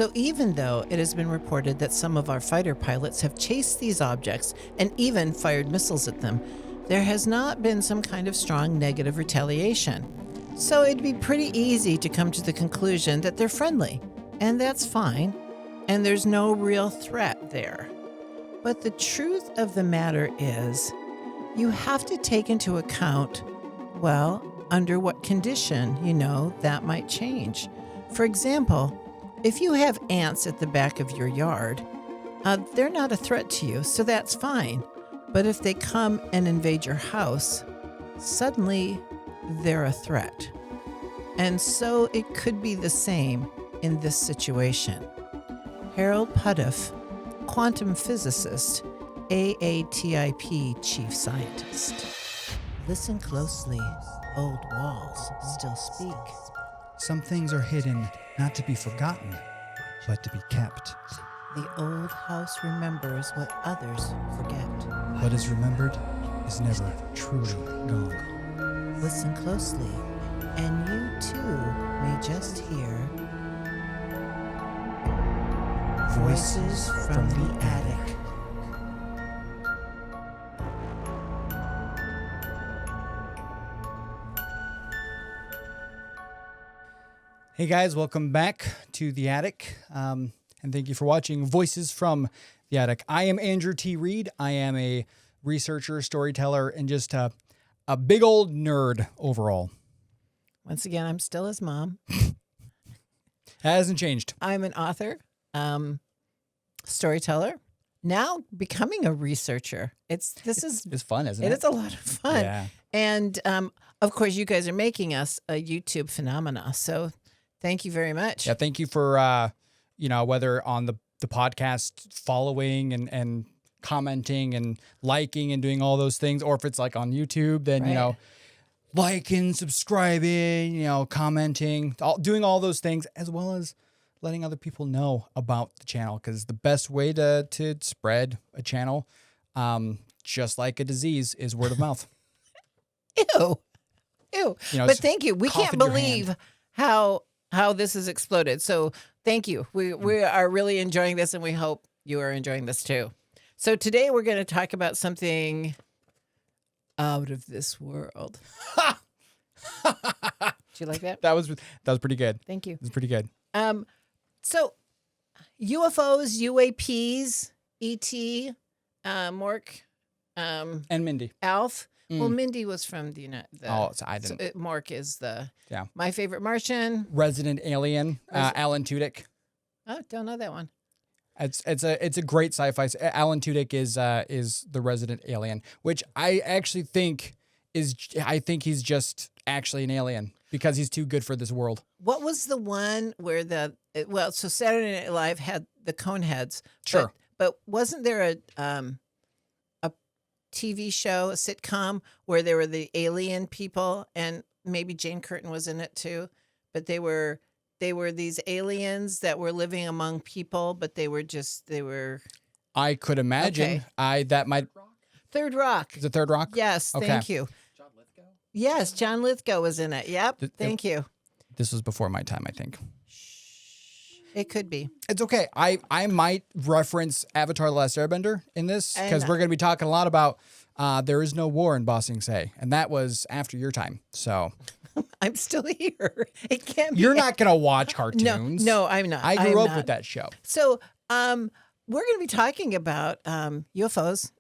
So even though it has been reported that some of our fighter pilots have chased these objects and even fired missiles at them, there has not been some kind of strong negative retaliation. So it'd be pretty easy to come to the conclusion that they're friendly, and that's fine, and there's no real threat there. But the truth of the matter is, you have to take into account, well, under what condition, that might change. For example, if you have ants at the back of your yard, they're not a threat to you, so that's fine. But if they come and invade your house, suddenly they're a threat. And so it could be the same in this situation. Harold Puttiff, quantum physicist, AATIP chief scientist. Listen closely. Old walls still speak. Some things are hidden, not to be forgotten, but to be kept. The old house remembers what others forget. What is remembered is never truly gone. Listen closely, and you too may just hear voices from the attic. Hey guys, welcome back to the attic, and thank you for watching Voices from the Attic. I am Andrew T. Reid. I am a researcher, storyteller, and just a big old nerd overall. Once again, I'm still his mom. That hasn't changed. I'm an author, storyteller, now becoming a researcher. It's fun, isn't it? It is a lot of fun. Yeah. And of course, you guys are making us a YouTube phenomena. So thank you very much. Yeah, thank you for whether on the podcast following and commenting and liking and doing all those things, or if it's like on YouTube, then Right. Liking, subscribing, commenting, doing all those things, as well as letting other people know about the channel, because the best way to spread a channel, just like a disease, is word of mouth. Ew. But thank you. We can't believe how this has exploded. So thank you. We are really enjoying this, and we hope you are enjoying this too. So today we're going to talk about something out of this world. Did you like that? That was pretty good. Thank you. It was pretty good. So UFOs, UAPs, ET, Mork, And Mindy. Alf. Well, Mindy was from the So I didn't. Mork is Yeah. My Favorite Martian. Resident Alien. Alan Tudyk. Oh, don't know that one. It's a great sci-fi. Alan Tudyk is the resident alien, which I actually think he's just actually an alien because he's too good for this world. What was the one where so Saturday Night Live had the Coneheads. Sure. But wasn't there a TV show, a sitcom, where there were the alien people, and maybe Jane Curtin was in it too, but they were these aliens that were living among people, but they were. I could imagine. Okay. That might. Third Rock. Is it Third Rock? Yes, Okay. thank you. John Lithgow? Yes, John Lithgow was in it. Yep, thank you. This was before my time, I think. It could be. It's okay. I might reference Avatar: The Last Airbender in this, because And- we're going to be talking a lot about there is no war in Ba Sing Se, and that was after your time. So I'm still here. It can't be. you're not going to watch cartoons. No, I'm not. I I'm grew up not. with that show. So, we're going to be talking about UFOs,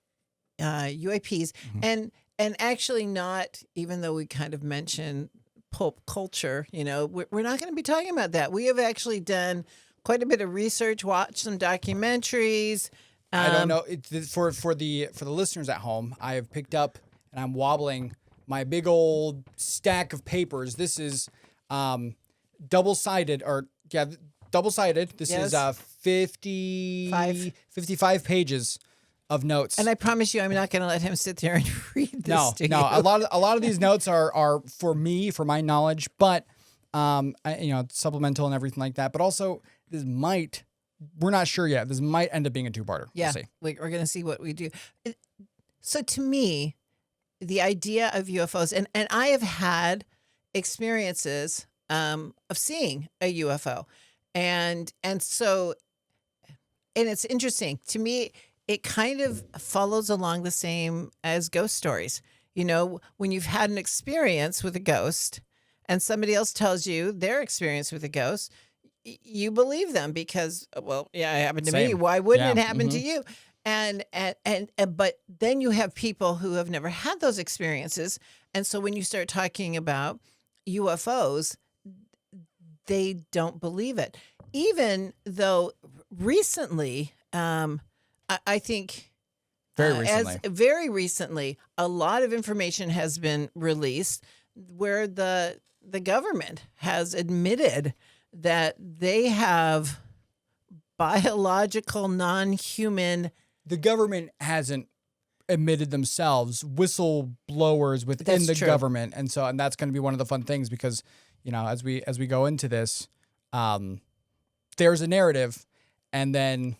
UAPs, and actually not, even though we kind of mentioned pulp culture, we're not going to be talking about that. We have actually done quite a bit of research, watched some documentaries. I don't know. For the listeners at home, I have picked up and I'm wobbling my big old stack of papers. This is double-sided. This Yes. is 55 pages of notes. And I promise you, I'm not going to let him sit there and read this to you. No. A lot of these notes are for me, for my knowledge, but supplemental and everything like that. But also, we're not sure yet. This might end up being a two-parter. Yeah, We'll see. we're going to see what we do. So to me, the idea of UFOs, and I have had experiences of seeing a UFO. And so, and it's interesting to me, it kind of follows along the same as ghost stories. You know, when you've had an experience with a ghost and somebody else tells you their experience with a ghost, you believe them because, well, yeah, it happened to me. Same. Why wouldn't Yeah. it happen to you? And but then you have people who have never had those experiences, and so when you start talking about UFOs, they don't believe it. Even though recently, I think Very recently. very recently, a lot of information has been released where the government has admitted that they have biological non-human. The government hasn't admitted themselves, whistleblowers within That's the true. government, and that's going to be one of the fun things because as we go into this, there's a narrative, and then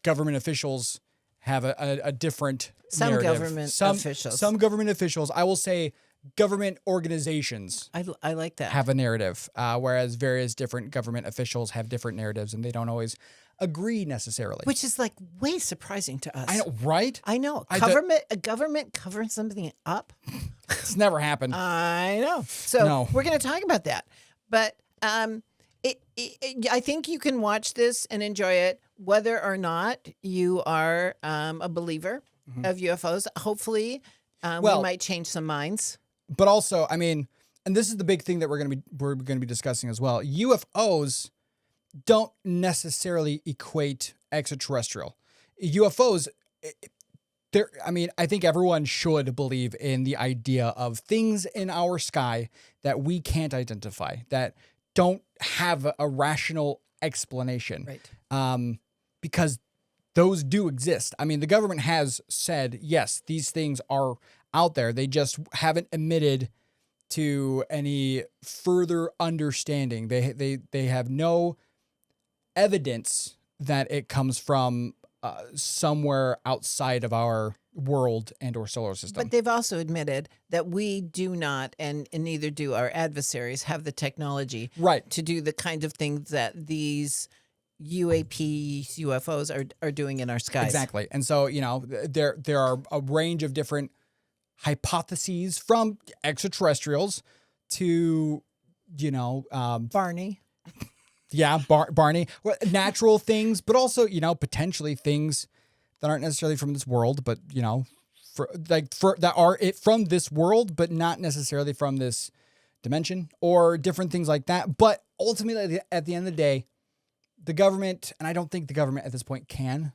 government officials have a different Some narrative. government officials. Some government officials, I will say, government organizations I like that. have a narrative, whereas various different government officials have different narratives, and they don't always agree necessarily. Which is like way surprising to us. I know, right? I know. A government covering something up. It's never happened. I know. So No. we're going to talk about that. But I think you can watch this and enjoy it, whether or not you are a believer of UFOs. Hopefully, we Well- might change some minds. But also, I mean, and this is the big thing that we're going to be discussing as well. UFOs don't necessarily equate extraterrestrial. UFOs, I think everyone should believe in the idea of things in our sky that we can't identify, that don't have a rational explanation. Right. Because those do exist. I mean, the government has said, yes, these things are out there. They just haven't admitted to any further understanding. They have no evidence that it comes from somewhere outside of our world and or solar system. But they've also admitted that we do not, and neither do our adversaries, have the technology Right. to do the kind of things that these UAPs, UFOs are doing in our skies. Exactly. And so, there are a range of different hypotheses from extraterrestrials to, Barney. yeah, Barney, well, natural things, but also, potentially things that aren't necessarily from this world, but, that are from this world, but not necessarily from this dimension or different things like that. But ultimately, at the end of the day, the government, and I don't think the government at this point can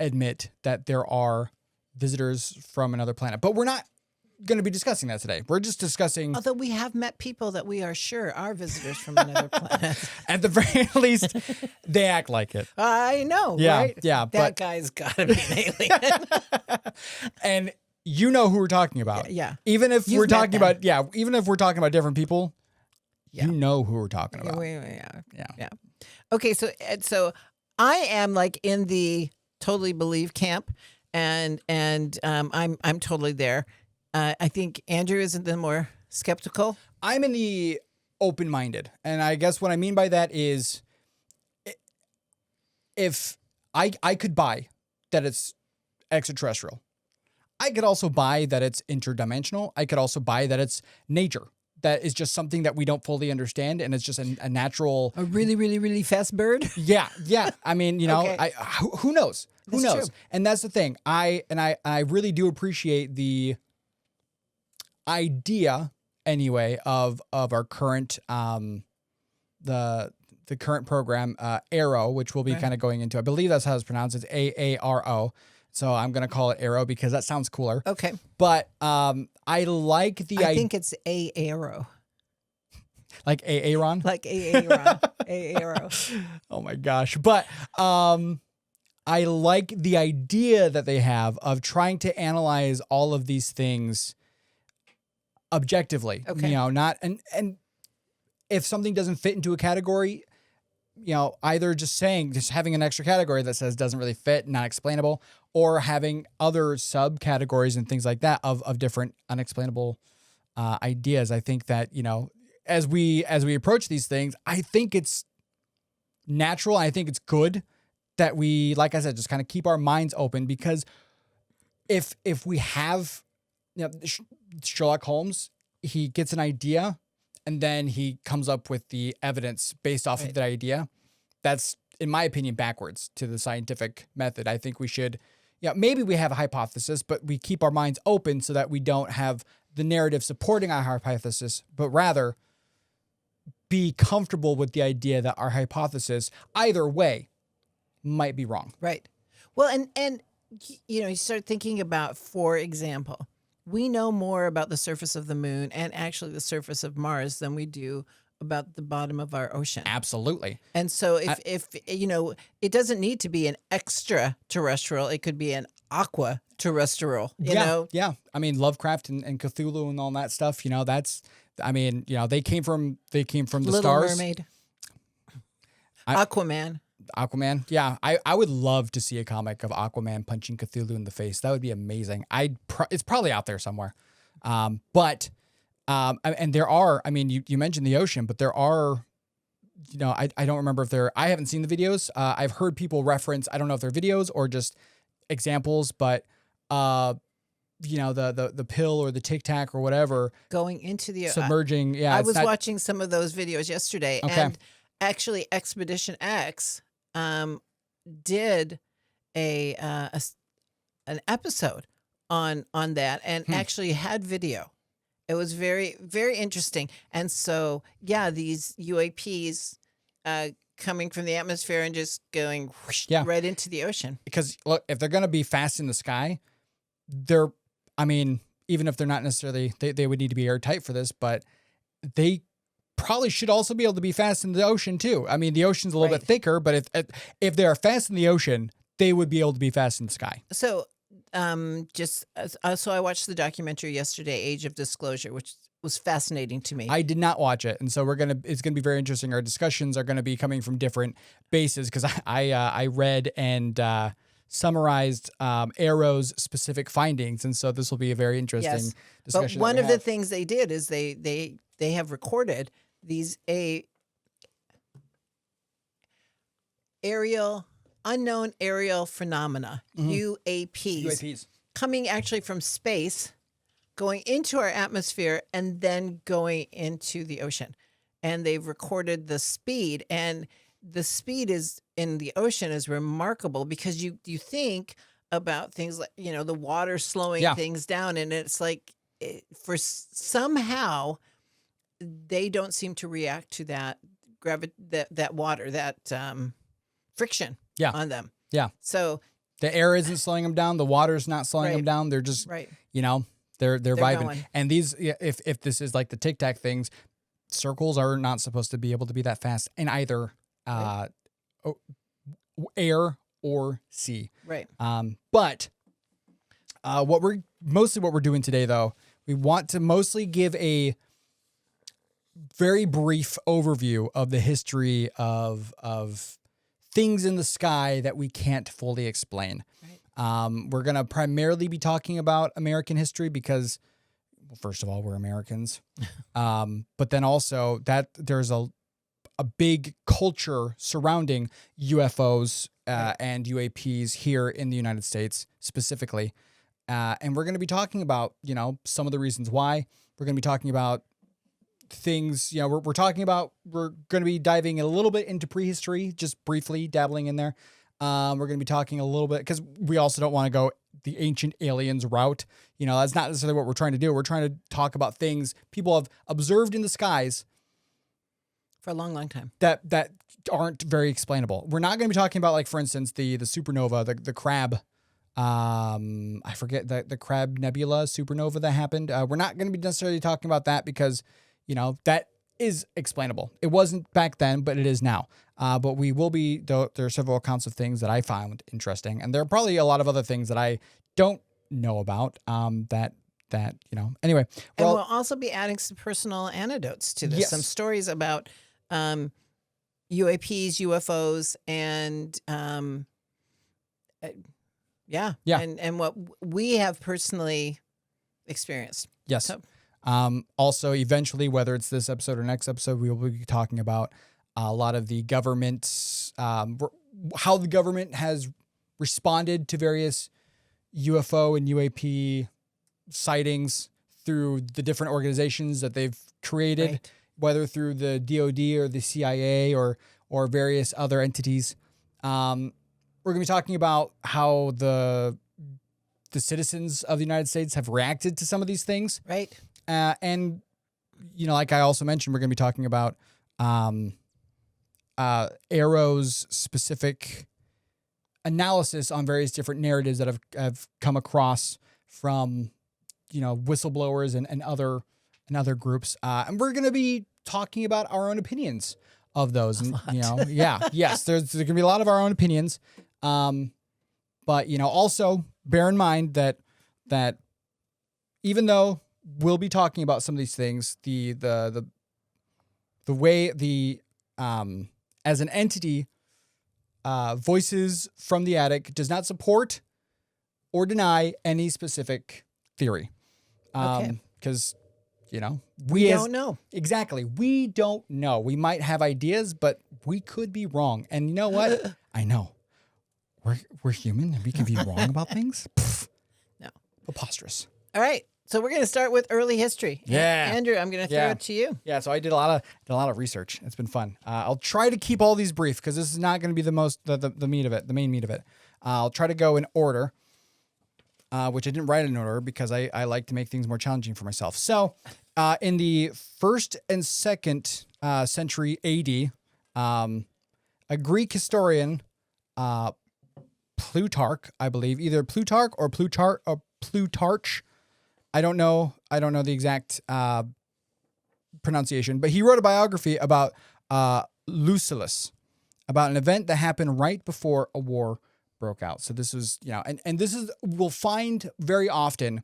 admit that there are visitors from another planet, but we're not going to be discussing that today. We're just discussing. Although we have met people that we are sure are visitors from another planet. At the very least, they act like it. I know, Yeah, right? yeah, That guy's got to be an alien. And you know who we're talking about. Yeah. Even if You've we're met talking them. about, even if we're talking about different people, Yeah. you know who we're talking about. Yeah. Okay, so I am like in the totally believe camp, and I'm totally there. I think Andrew is in the more skeptical. I'm in the open-minded. And I guess what I mean by that is if I could buy that it's extraterrestrial, I could also buy that it's interdimensional. I could also buy that it's nature. That is just something that we don't fully understand, and it's just a natural. A really, really, really fast bird. Yeah. I mean, Okay. who knows? Who That's knows? true. And that's the thing. I really do appreciate the idea anyway of our current the current program Arrow, which we'll be kind of going into. I believe that's how it's pronounced. It's AARO. So I'm gonna call it Arrow because that sounds cooler. Okay. But I like the I think it's a arrow. like Aaron. Like a arrow. Oh my gosh. But I like the idea that they have of trying to analyze all of these things objectively. Okay. Not and if something doesn't fit into a category, either just having an extra category that says doesn't really fit, not explainable, or having other subcategories and things like that of different unexplainable ideas. I think that, as we approach these things, I think it's natural. I think it's good that we, like I said, just kind of keep our minds open, because if we have, Sherlock Holmes, he gets an idea and then he comes up with the evidence based off of that idea. That's, in my opinion, backwards to the scientific method. I think we should, maybe we have a hypothesis, but we keep our minds open so that we don't have the narrative supporting our hypothesis, but rather be comfortable with the idea that our hypothesis, either way, might be wrong. Right. Well, and you start thinking about, for example, we know more about the surface of the moon and actually the surface of Mars than we do about the bottom of our ocean. Absolutely. And so if it doesn't need to be an extraterrestrial, it could be an aqua terrestrial, you know? Yeah. I mean, Lovecraft and Cthulhu and all that stuff, that's, they came from the Little stars. Mermaid. Aquaman. Aquaman. Yeah. I would love to see a comic of Aquaman punching Cthulhu in the face. That would be amazing. It's probably out there somewhere. And there are, you mentioned the ocean, but there are, I don't remember if I haven't seen the videos. I've heard people reference, I don't know if they're videos or just examples, but, the pill or the Tic Tac or whatever. Going into the submerging. Yeah. I was watching some of those videos yesterday, and actually Expedition X did an episode on that, and actually had video. It was very, very interesting. And so, these UAPs coming from the atmosphere and just going whoosh, right into the ocean. Because look, if they're going to be fast in the sky, even if they're not necessarily, they would need to be airtight for this, but they probably should also be able to be fast in the ocean too. I mean, the ocean's a little bit thicker, but if they are fast in the ocean, they would be able to be fast in the sky. So, so I watched the documentary yesterday, Age of Disclosure, which was fascinating to me. I did not watch it, and so it's gonna be very interesting. Our discussions are gonna be coming from different bases, because I read and summarized Arrow's specific findings, and so this will be a very interesting discussion. But one of the things they did is they have recorded these unknown aerial phenomena, UAPs, coming actually from space, going into our atmosphere, and then going into the ocean. And they've recorded the speed, and the speed in the ocean is remarkable, because you think about things like, the water slowing things down, and it's like, somehow they don't seem to react to that that water, that friction on them. Yeah. So the air isn't slowing them down. The water's not slowing them down. They're just, they're vibing. Going. And these, if this is like the Tic Tac things, circles are not supposed to be able to be that fast in either air or sea. Right. But what we're doing today, though, we want to mostly give a very brief overview of the history of things in the sky that we can't fully explain. Right. We're going to primarily be talking about American history because, well, first of all, we're Americans. But then also that there's a big culture surrounding UFOs and UAPs here in the United States specifically. And we're going to be talking about, some of the reasons why. We're going to be talking about things, we're going to be diving a little bit into prehistory, just briefly dabbling in there. We're going to be talking a little bit, because we also don't want to go the ancient aliens route. That's not necessarily what we're trying to do. We're trying to talk about things people have observed in the skies for a long, long time that aren't very explainable. We're not going to be talking about, like, for instance, the supernova, the crab. I forget the Crab Nebula supernova that happened. We're not going to be necessarily talking about that because, that is explainable. It wasn't back then, but it is now. But we will be, though, there are several accounts of things that I found interesting, and there are probably a lot of other things that I don't know about, anyway. And we'll also be adding some personal anecdotes to this, some stories about, UAPs, UFOs, and, and what we have personally experienced. Yes. So, also, eventually, whether it's this episode or next episode, we will be talking about a lot of the government's, how the government has responded to various UFO and UAP sightings through the different organizations that they've created, Right. whether through the DoD or the CIA or various other entities. We're going to be talking about how the citizens of the United States have reacted to some of these things. Right. And, like I also mentioned, we're going to be talking about Arrow's specific analysis on various different narratives that have come across from, whistleblowers and other groups. And we're going to be talking about our own opinions of those. And, yes, there's going to be a lot of our own opinions. But, also bear in mind that even though we'll be talking about some of these things, the way as an entity, Voices from the Attic does not support or deny any specific theory. Okay. Because, We don't know. Exactly. We don't know. We might have ideas, but we could be wrong. And you know what? I know. We're human and we can be wrong about things. Pfft. No. Preposterous. All right. So we're going to start with early history. Yeah. Andrew, I'm going to throw it to you. Yeah. So I did a lot of research. It's been fun. I'll try to keep all these brief because this is not going to be the meat of it, the main meat of it. I'll try to go in order, which I didn't write in order because I like to make things more challenging for myself. So in the 1st and 2nd century AD, a Greek historian, Plutarch, I believe, either Plutarch or Plutarch. I don't know the exact pronunciation, but he wrote a biography about Lucullus, about an event that happened right before a war broke out. So this was, and this is, we'll find very often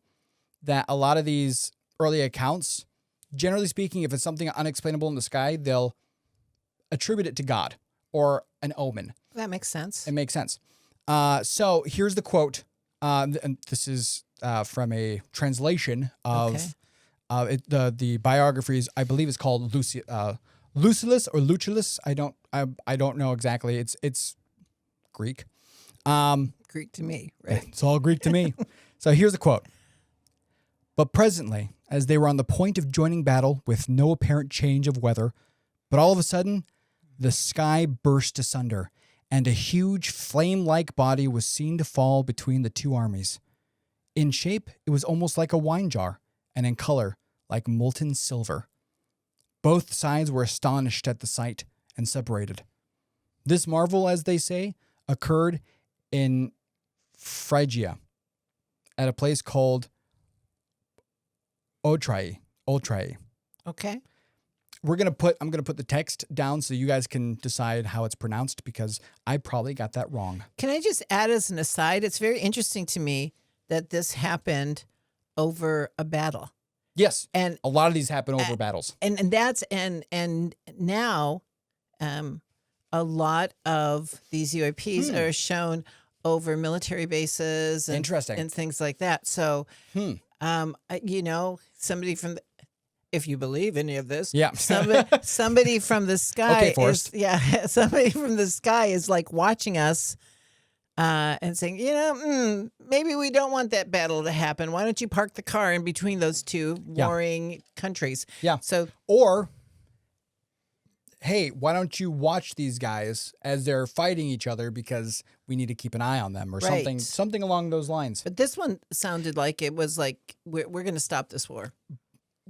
that a lot of these early accounts, generally speaking, if it's something unexplainable in the sky, they'll attribute it to God or an omen. That makes sense. It makes sense. So here's the quote. And this is from a translation of the biographies. I believe it's called Lucullus or Lucullus. I don't know exactly. It's Greek. Greek to me, right? It's all Greek to me. So here's the quote. But presently, as they were on the point of joining battle with no apparent change of weather, but all of a sudden, the sky burst asunder, and a huge flame-like body was seen to fall between the two armies. In shape, it was almost like a wine jar, and in color, like molten silver. Both sides were astonished at the sight and separated. This marvel, as they say, occurred in Phrygia, at a place called Otrai. Okay. I'm gonna put the text down so you guys can decide how it's pronounced because I probably got that wrong. Can I just add as an aside? It's very interesting to me that this happened over a battle. Yes, And a lot of these happen over battles. and that's and now a lot of these UAPs are shown over military bases and Interesting. and things like that. So somebody from the, if you believe any of this, Yeah. somebody from the sky Okay, Forrest. somebody from the sky is like watching us and saying, maybe we don't want that battle to happen. Why don't you park the car in between those two warring countries? Yeah. So, Or, hey, why don't you watch these guys as they're fighting each other because we need to keep an eye on them or Right. something along those lines. but this one sounded like it was like we're going to stop this war.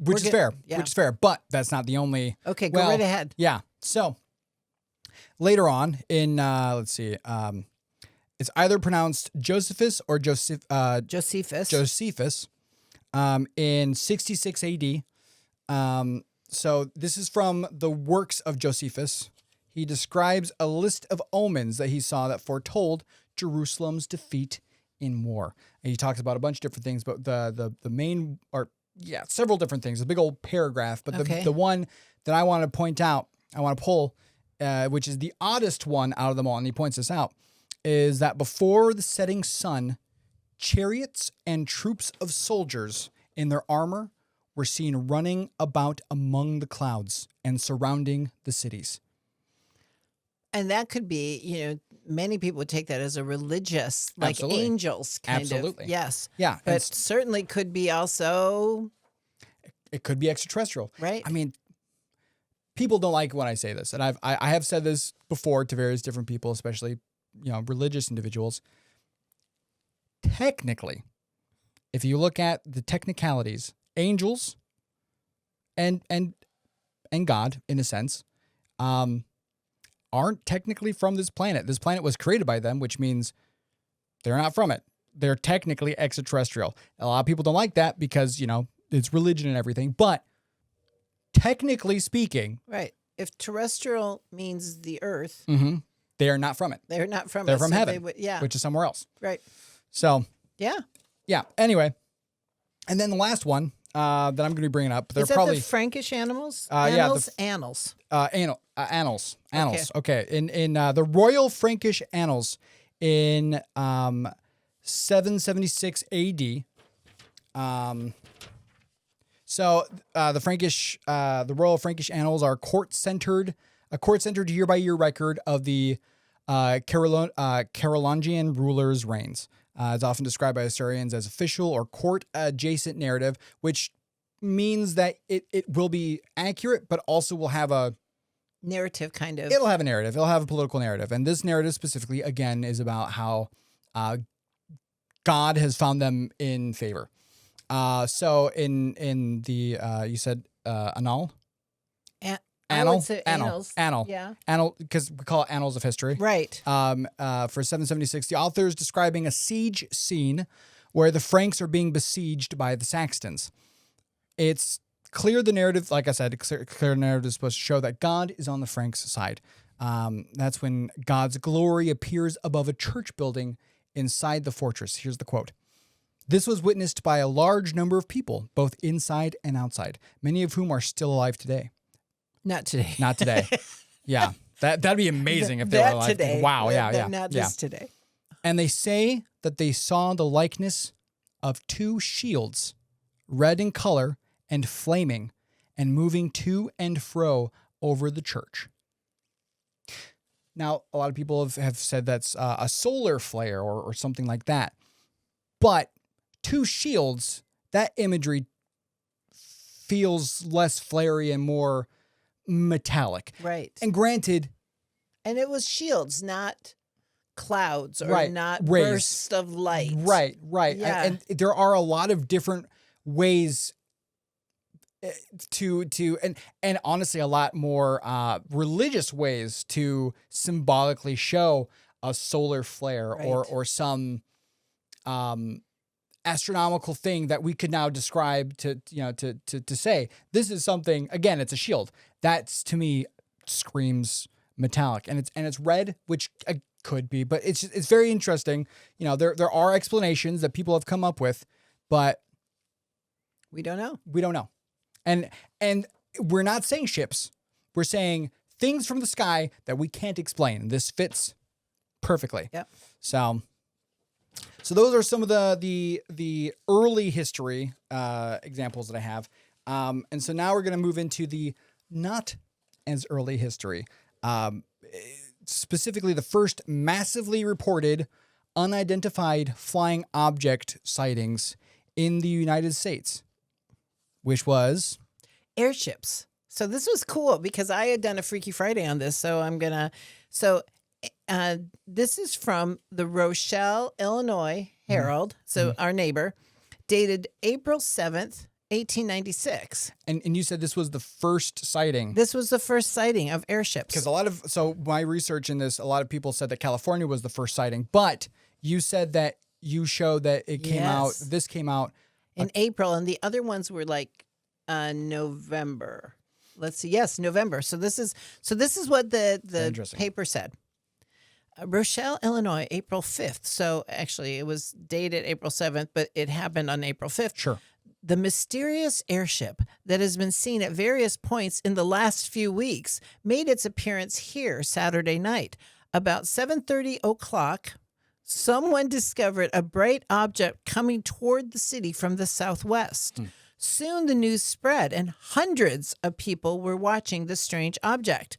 Which is fair. yeah. Which is fair. But that's not the only. Okay, go right ahead. Yeah. So later on in let's see, it's either pronounced Josephus or Josephus. Josephus, in 66 AD. So this is from the works of Josephus. He describes a list of omens that he saw that foretold Jerusalem's defeat in war. And he talks about a bunch of different things, but the main are several different things. A big old paragraph, but the one that I want to point out, I want to pull, which is the oddest one out of them all, and he points this out, is that before the setting sun, chariots and troops of soldiers in their armor were seen running about among the clouds and surrounding the cities. And that could be, many people would take that as a religious, like Absolutely. angels kind Absolutely. of. Yes. Yeah. But certainly could be also. It could be extraterrestrial. Right. I mean, people don't like when I say this, and I have said this before to various different people, especially religious individuals. Technically, if you look at the technicalities, angels and God, in a sense, aren't technically from this planet. This planet was created by them, which means they're not from it. They're technically extraterrestrial. A lot of people don't like that because, it's religion and everything, but technically speaking, right. If terrestrial means the earth, they are not from it. They're not from They're us, from so heaven, yeah. which is somewhere else. Right. So, yeah. Anyway, and then the last one that I'm going to be bringing up, they're is that probably the Frankish animals. Annals. Okay. In the Royal Frankish Annals in 776 AD. So the Royal Frankish Annals are a court-centered year-by-year record of the Carolingian rulers' reigns. It's often described by historians as official or court-adjacent narrative, which means that it will be accurate, but also will have a narrative kind of. It'll have a narrative. It'll have a political narrative. And this narrative specifically, again, is about how God has found them in favor. So in the you said annal? Annals. Yeah. Annal, because we call it Annals of History. Right. For 776, the author is describing a siege scene where the Franks are being besieged by the Saxons. It's clear the narrative, like I said, clear narrative is supposed to show that God is on the Franks' side. That's when God's glory appears above a church building inside the fortress. Here's the quote. This was witnessed by a large number of people, both inside and outside, many of whom are still alive today. Not today. Not today. Yeah. That'd be amazing if they were alive today. Wow. Yeah. Not just today. And they say that they saw the likeness of two shields, red in color and flaming, and moving to and fro over the church. Now, a lot of people have said that's a solar flare or something like that. But two shields, that imagery feels less flary and more metallic. Right. And granted. And it was shields, not clouds or not rays. Bursts of light. Right. Yeah. And there are a lot of different ways to and honestly a lot more religious ways to symbolically show a solar flare or some astronomical thing that we could now describe to say this is something. Again, it's a shield. That's, to me, screams metallic, and it's red, which could be, but it's very interesting. There are explanations that people have come up with, but we don't know. And we're not saying ships. We're saying things from the sky that we can't explain. This fits perfectly. Yep. So those are some of the early history examples that I have. And so now we're going to move into the not as early history. Specifically, the first massively reported unidentified flying object sightings in the United States, which was airships. So this was cool because I had done a Freaky Friday on this. So this is from the Rochelle, Illinois Herald. So our neighbor, dated April 7th, 1896. And you said this was the first sighting. This was the first sighting of airships. Because my research in this, a lot of people said that California was the first sighting, but you said that you showed that it came out, this came out in April, and the other ones were like November. Let's see. Yes, November. So this is what the paper said. Rochelle, Illinois, April 5th. So actually it was dated April 7th, but it happened on April 5th. Sure. The mysterious airship that has been seen at various points in the last few weeks made its appearance here Saturday night. About 7:30 o'clock, someone discovered a bright object coming toward the city from the southwest. Soon the news spread, and hundreds of people were watching the strange object.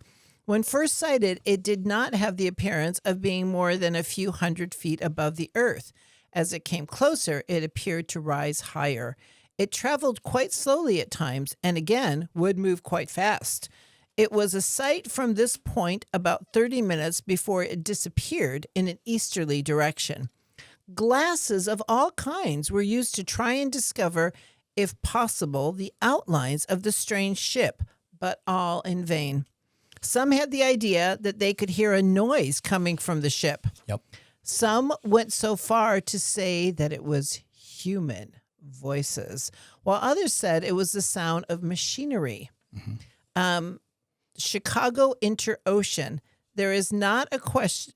When first sighted, it did not have the appearance of being more than a few hundred feet above the Earth. As it came closer, it appeared to rise higher. It traveled quite slowly at times and again would move quite fast. It was a sight from this point about 30 minutes before it disappeared in an easterly direction. Glasses of all kinds were used to try and discover, if possible, the outlines of the strange ship, but all in vain. Some had the idea that they could hear a noise coming from the ship. Yep. Some went so far to say that it was human voices, while others said it was the sound of machinery. Chicago Inter-Ocean. There is not question,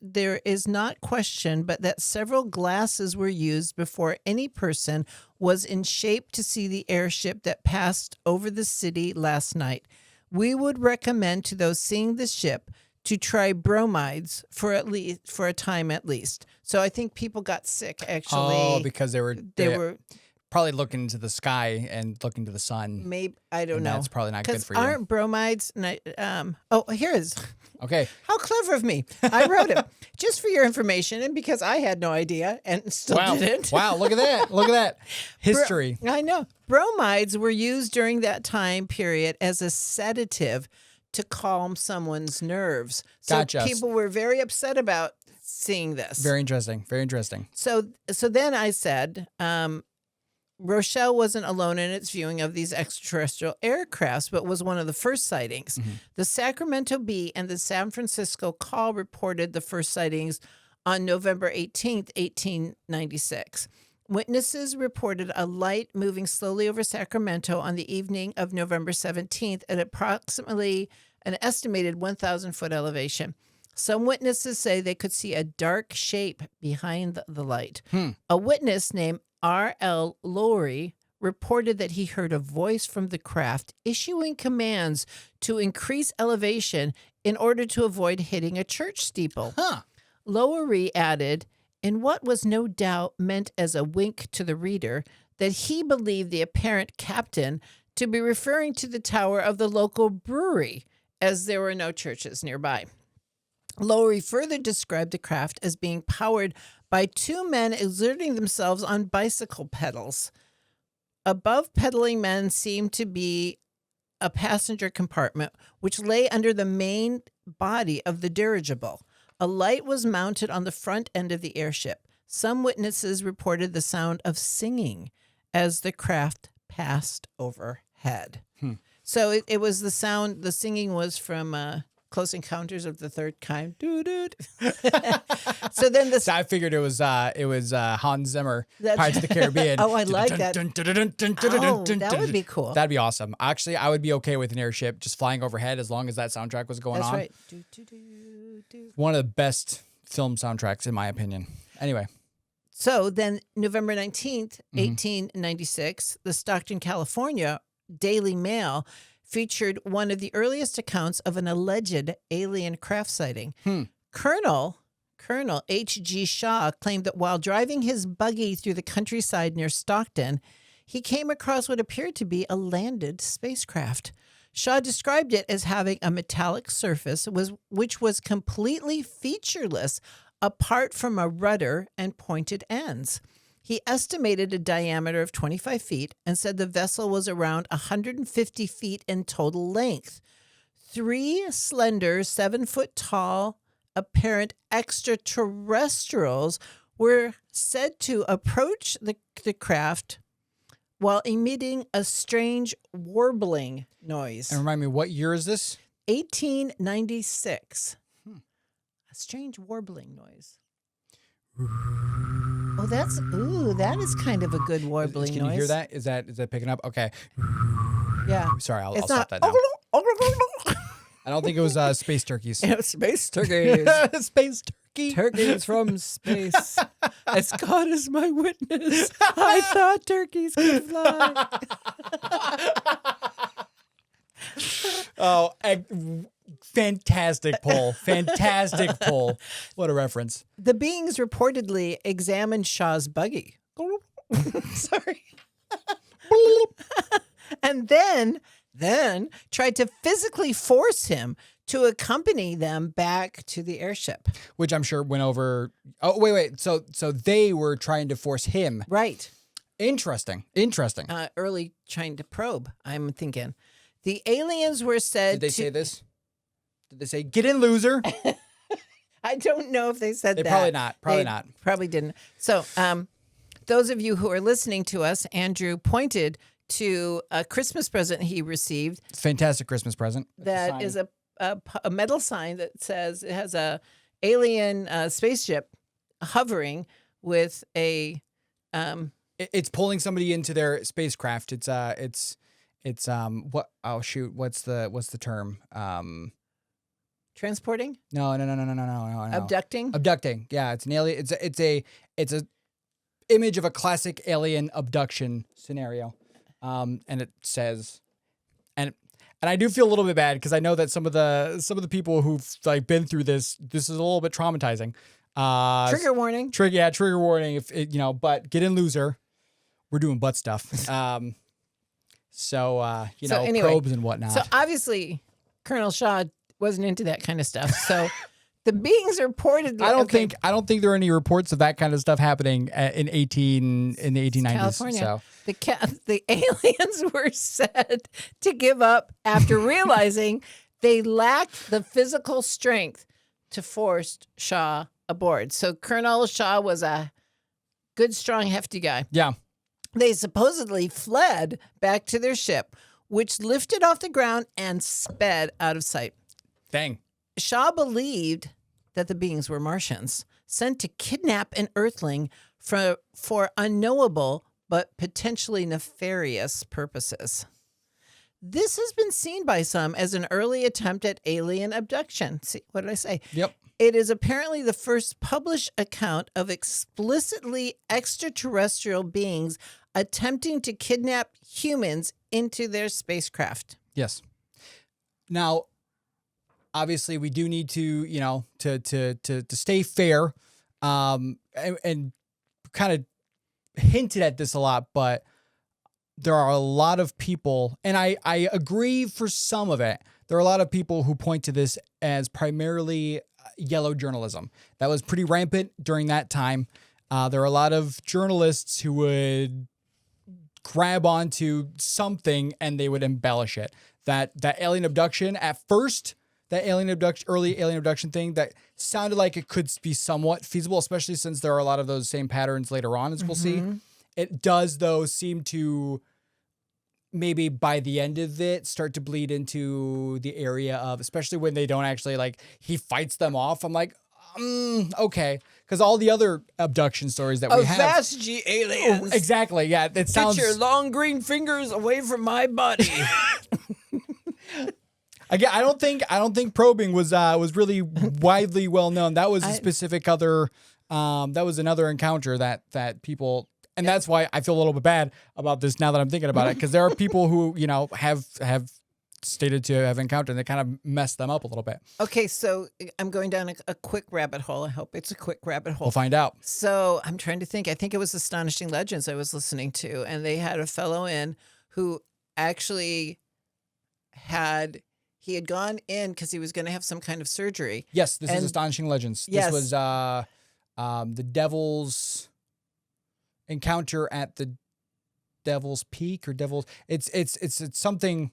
but that several glasses were used before any person was in shape to see the airship that passed over the city last night. We would recommend to those seeing the ship to try bromides for a time at least. So I think people got sick actually. Oh, because they were probably looking into the sky and looking to the sun. Maybe I don't know. That's probably not good for you. Aren't bromides? Oh, here it is. Okay. How clever of me! I wrote it just for your information, and because I had no idea and still didn't. Wow! Look at that! Look at that history. I know bromides were used during that time period as a sedative to calm someone's nerves. So Gotcha. People were very upset about seeing this. Very interesting. Very interesting. So then I said, Rochelle wasn't alone in its viewing of these extraterrestrial aircrafts, but was one of the first sightings. The Sacramento Bee and the San Francisco Call reported the first sightings on November 18th, 1896. Witnesses reported a light moving slowly over Sacramento on the evening of November 17th at approximately an estimated 1,000-foot elevation. Some witnesses say they could see a dark shape behind the light. A witness named R.L. Lowry reported that he heard a voice from the craft issuing commands to increase elevation in order to avoid hitting a church steeple. Lowry added, in what was no doubt meant as a wink to the reader, that he believed the apparent captain to be referring to the tower of the local brewery, as there were no churches nearby. Lowry further described the craft as being powered by two men exerting themselves on bicycle pedals. Above pedaling men seemed to be a passenger compartment, which lay under the main body of the dirigible. A light was mounted on the front end of the airship. Some witnesses reported the sound of singing as the craft passed overhead. So it was the sound, the singing was from Close Encounters of the Third Kind. Doo-doo. So then this, I figured it was Hans Zimmer, Pirates of the Caribbean. Oh, I like that. Oh, that would be cool. That'd be awesome. Actually, I would be okay with an airship just flying overhead as long as that soundtrack was going on. That's right. One of the best film soundtracks, in my opinion. Anyway. So then November 19th, 1896, the Stockton, California Daily Mail featured one of the earliest accounts of an alleged alien craft sighting. Colonel H.G. Shaw claimed that while driving his buggy through the countryside near Stockton, he came across what appeared to be a landed spacecraft. Shaw described it as having a metallic surface which was completely featureless apart from a rudder and pointed ends. He estimated a diameter of 25 feet and said the vessel was around 150 feet in total length. 3 slender, 7-foot-tall, apparent extraterrestrials were said to approach the craft while emitting a strange warbling noise. And remind me, what year is this? 1896. A strange warbling noise. Oh, that is kind of a good warbling noise. Can you hear that? Is that picking up? Okay. Yeah. Sorry, I'll It's stop not. that now. I don't think it was space turkeys. Space turkeys. Space turkey. Turkeys from space. As God is my witness, I thought turkeys could fly. Oh, fantastic pull. Fantastic pull. What a reference. The beings reportedly examined Shaw's buggy. Sorry. And then tried to physically force him to accompany them back to the airship. Which I'm sure went over. Oh, wait. So they were trying to force him. Right. Interesting. Early trying to probe, I'm thinking. The aliens were said Did they say this? Did they say, get in, loser? I don't know if they said that. Probably not. They probably didn't. So those of you who are listening to us, Andrew pointed to a Christmas present he received. Fantastic Christmas present. That is a metal sign that says it has a alien spaceship hovering with a. It's pulling somebody into their spacecraft. It's what? Oh shoot! What's the term? Transporting? No. Abducting. Yeah, it's an alien. It's a image of a classic alien abduction scenario. And it says, and I do feel a little bit bad because I know that some of the people who've like been through this is a little bit traumatizing. Trigger warning. Trigger warning. If it, but get in, loser. We're doing butt stuff. Anyway, probes and whatnot. So obviously, Colonel Shaw wasn't into that kind of stuff. So the beings reportedly. I don't think there are any reports of that kind of stuff happening in the 1890s. California. So the aliens were said to give up after realizing they lacked the physical strength to force Shaw aboard. So Colonel Shaw was a good, strong, hefty guy. Yeah. They supposedly fled back to their ship, which lifted off the ground and sped out of sight. Dang. Shaw believed that the beings were Martians, sent to kidnap an Earthling for unknowable but potentially nefarious purposes. This has been seen by some as an early attempt at alien abduction. See, what did I say? Yep. It is apparently the first published account of explicitly extraterrestrial beings attempting to kidnap humans into their spacecraft. Yes. Now, obviously, we do need to, to stay fair, and kind of hinted at this a lot, but there are a lot of people, and I agree for some of it. There are a lot of people who point to this as primarily yellow journalism. That was pretty rampant during that time. There are a lot of journalists who would grab onto something and they would embellish it. That alien abduction at first, early alien abduction thing that sounded like it could be somewhat feasible, especially since there are a lot of those same patterns later on, as we'll see. It does, though, seem to maybe by the end of it start to bleed into the area of, especially when they don't actually he fights them off. I'm like, okay. Because all the other abduction stories that we have. Avast ye aliens. Oh, exactly. Yeah. It sounds. Get your long green fingers away from my body. Again, I don't think probing was really widely well known. That was a specific other. That was another encounter that people. And that's why I feel a little bit bad about this now that I'm thinking about it, because there are people who, have stated to have encountered and they kind of messed them up a little bit. Okay, so I'm going down a quick rabbit hole. I hope it's a quick rabbit hole. We'll find out. So I'm trying to think. I think it was Astonishing Legends I was listening to, and they had a fellow in who actually he had gone in because he was going to have some kind of surgery. Yes, this is Astonishing Legends. Yes. This was the Devil's encounter at the Devil's Peak or Devil's. It's something.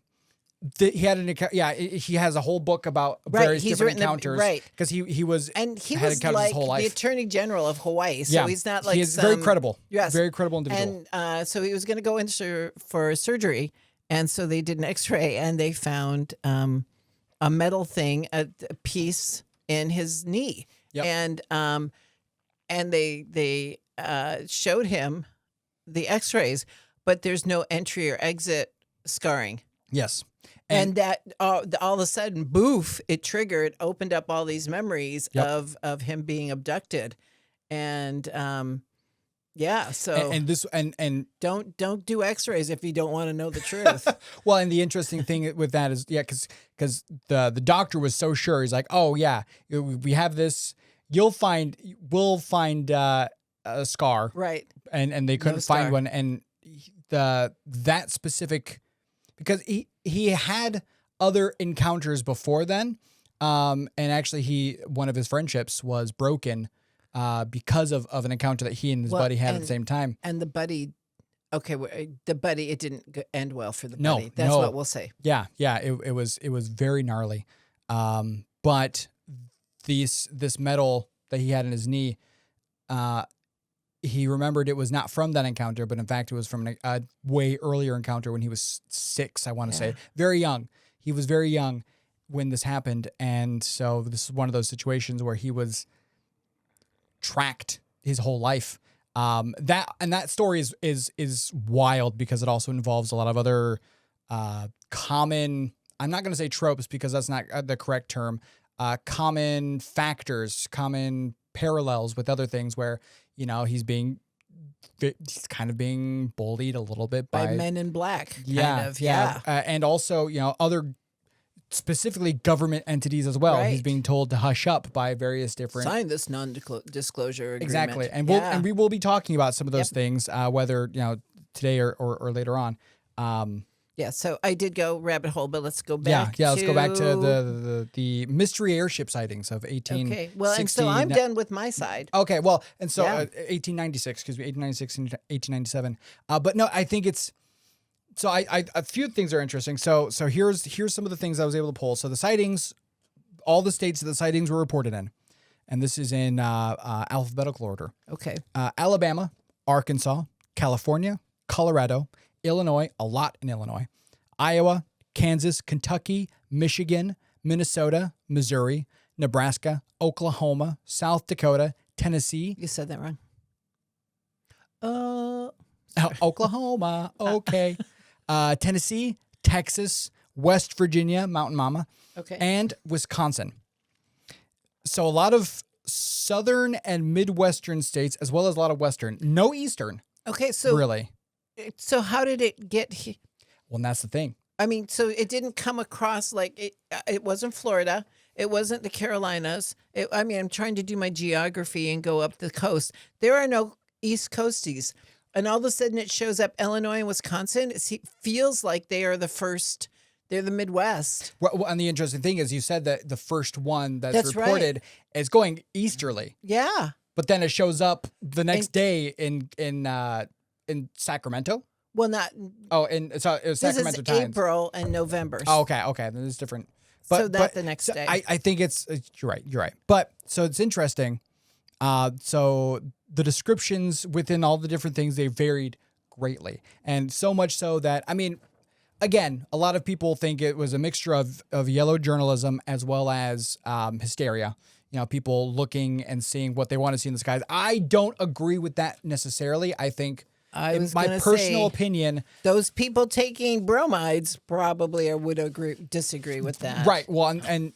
He had an account. Yeah, he has a whole book about various different encounters. Right, because he was and he had was encounters like his whole life. The Attorney General of Hawaii. So he's not like he is very credible. Yes, very credible individual. And so he was going to go in for surgery, and so they did an X-ray and they found a metal thing, a piece in his knee, and they showed him the X-rays, but there's no entry or exit scarring. Yes. And that all of a sudden, boof! It opened up all these memories of him being abducted, and So don't do X-rays if you don't want to know the truth. Well, and the interesting thing with that is because the doctor was so sure. He's like, oh yeah, we have this. We'll find a scar, right? And they couldn't find one, and that specific. Because he had other encounters before then, And actually, one of his friendships was broken because of an encounter that he and his buddy had at the same time. And the buddy, okay, the buddy, it didn't end well for the No, buddy. That's what we'll say. Yeah, it was very gnarly. But this metal that he had in his knee, he remembered it was not from that encounter, but in fact it was from a way earlier encounter when he was 6, I want to say. Very young. He was very young when this happened, and so this is one of those situations where he was tracked his whole life. That story is wild because it also involves a lot of other common, I'm not going to say tropes because that's not the correct term, common factors, common parallels with other things where, he's kind of being bullied a little bit by men in black. Yeah. And also, other specifically government entities as well. Right. He's being told to hush up by various different. Sign this non-disclosure agreement. Exactly. And we will be talking about some of those things, whether, today or later on. So I did go rabbit hole, but let's go back. Let's go back to the mystery airship sightings of 1860. Okay. Well, and so I'm done with my side. Okay. Well, and so 1896, 1896 and 1897. But no, I think it's. So I a few things are interesting. So here's some of the things I was able to pull. So the sightings, all the states that the sightings were reported in, and this is in alphabetical order. Okay. Alabama, Arkansas, California, Colorado, Illinois, a lot in Illinois, Iowa, Kansas, Kentucky, Michigan, Minnesota, Missouri, Nebraska, Oklahoma, South Dakota, Tennessee. You said that wrong. Oklahoma, okay. Tennessee, Texas, West Virginia, Mountain Mama, and Wisconsin. So a lot of southern and midwestern states, as well as a lot of western. No eastern. Okay, so really. So how did it get here? Well, and that's the thing. I mean, so it didn't come across like it wasn't Florida. It wasn't the Carolinas. I'm trying to do my geography and go up the coast. There are no East Coasties. And all of a sudden it shows up Illinois and Wisconsin. It feels like they are the first. They're the Midwest. Well, and the interesting thing is you said that the first one that's reported is going easterly. Yeah. But then it shows up the next day in Sacramento. Well, not. Oh, it was Sacramento This is Times. April and November. Oh, okay. Then it's different. But the next day. I think you're right. But so it's interesting. So the descriptions within all the different things, they varied greatly. And so much so that, again, a lot of people think it was a mixture of yellow journalism as well as hysteria. People looking and seeing what they want to see in the skies. I don't agree with that necessarily. I think, in my personal opinion, those people taking bromides probably would disagree with that. Right. Well, and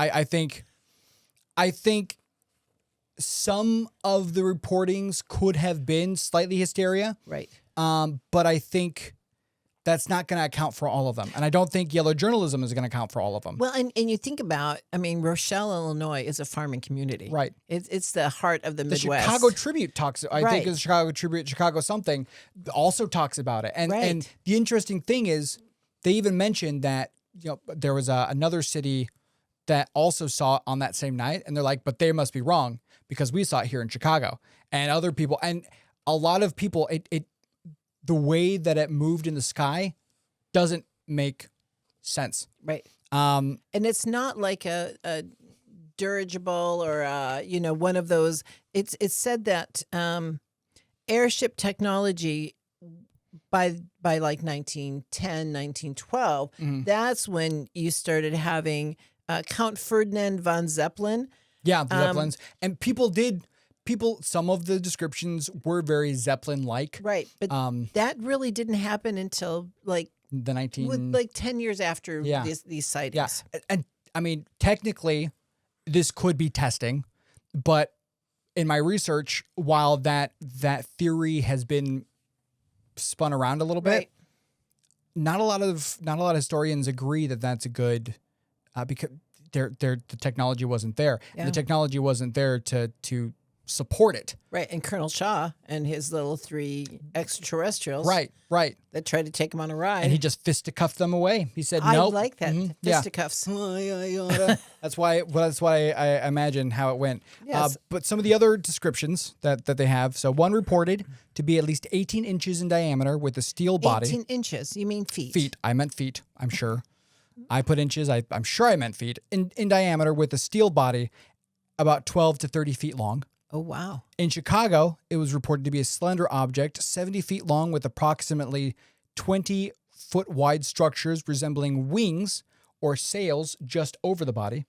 I think some of the reportings could have been slightly hysteria. Right. But I think that's not going to account for all of them. And I don't think yellow journalism is going to account for all of them. Well, and you think about, Rochelle, Illinois is a farming community. Right. It's the heart of the Midwest. Chicago Tribute talks, I think it's Chicago Tribute, Chicago something, also talks about it. And the interesting thing is they even mentioned that, there was another city that also saw it on that same night. And they're like, but they must be wrong because we saw it here in Chicago. And other people, and a lot of people, the way that it moved in the sky doesn't make sense. Right. And it's not like a dirigible or one of those. It's said that airship technology by like 1910, 1912, that's when you started having Count Ferdinand von Zeppelin. Yeah, the Zeppelins. And some of the descriptions were very Zeppelin-like. Right, but that really didn't happen until like the 10 years after these sightings. Yeah, and technically, this could be testing, but in my research, while that theory has been spun around a little bit, not a lot of historians agree that that's a good because the technology wasn't there. Yeah. And the technology wasn't there to support it. Right. And Colonel Shaw and his little 3 extraterrestrials. Right. That tried to take him on a ride. And he just fisticuffed them away. He said, I "Nope." like that. Fisticuffs. That's why I imagine how it went. Yes. But some of the other descriptions that they have. So one reported to be at least 18 inches in diameter with a steel body. 18 inches. You mean feet? Feet. I meant feet. I'm sure. I put inches. I'm sure I meant feet in diameter with a steel body, about 12 to 30 feet long. Oh, wow. In Chicago, it was reported to be a slender object, 70 feet long with approximately 20-foot wide structures resembling wings or sails just over the body.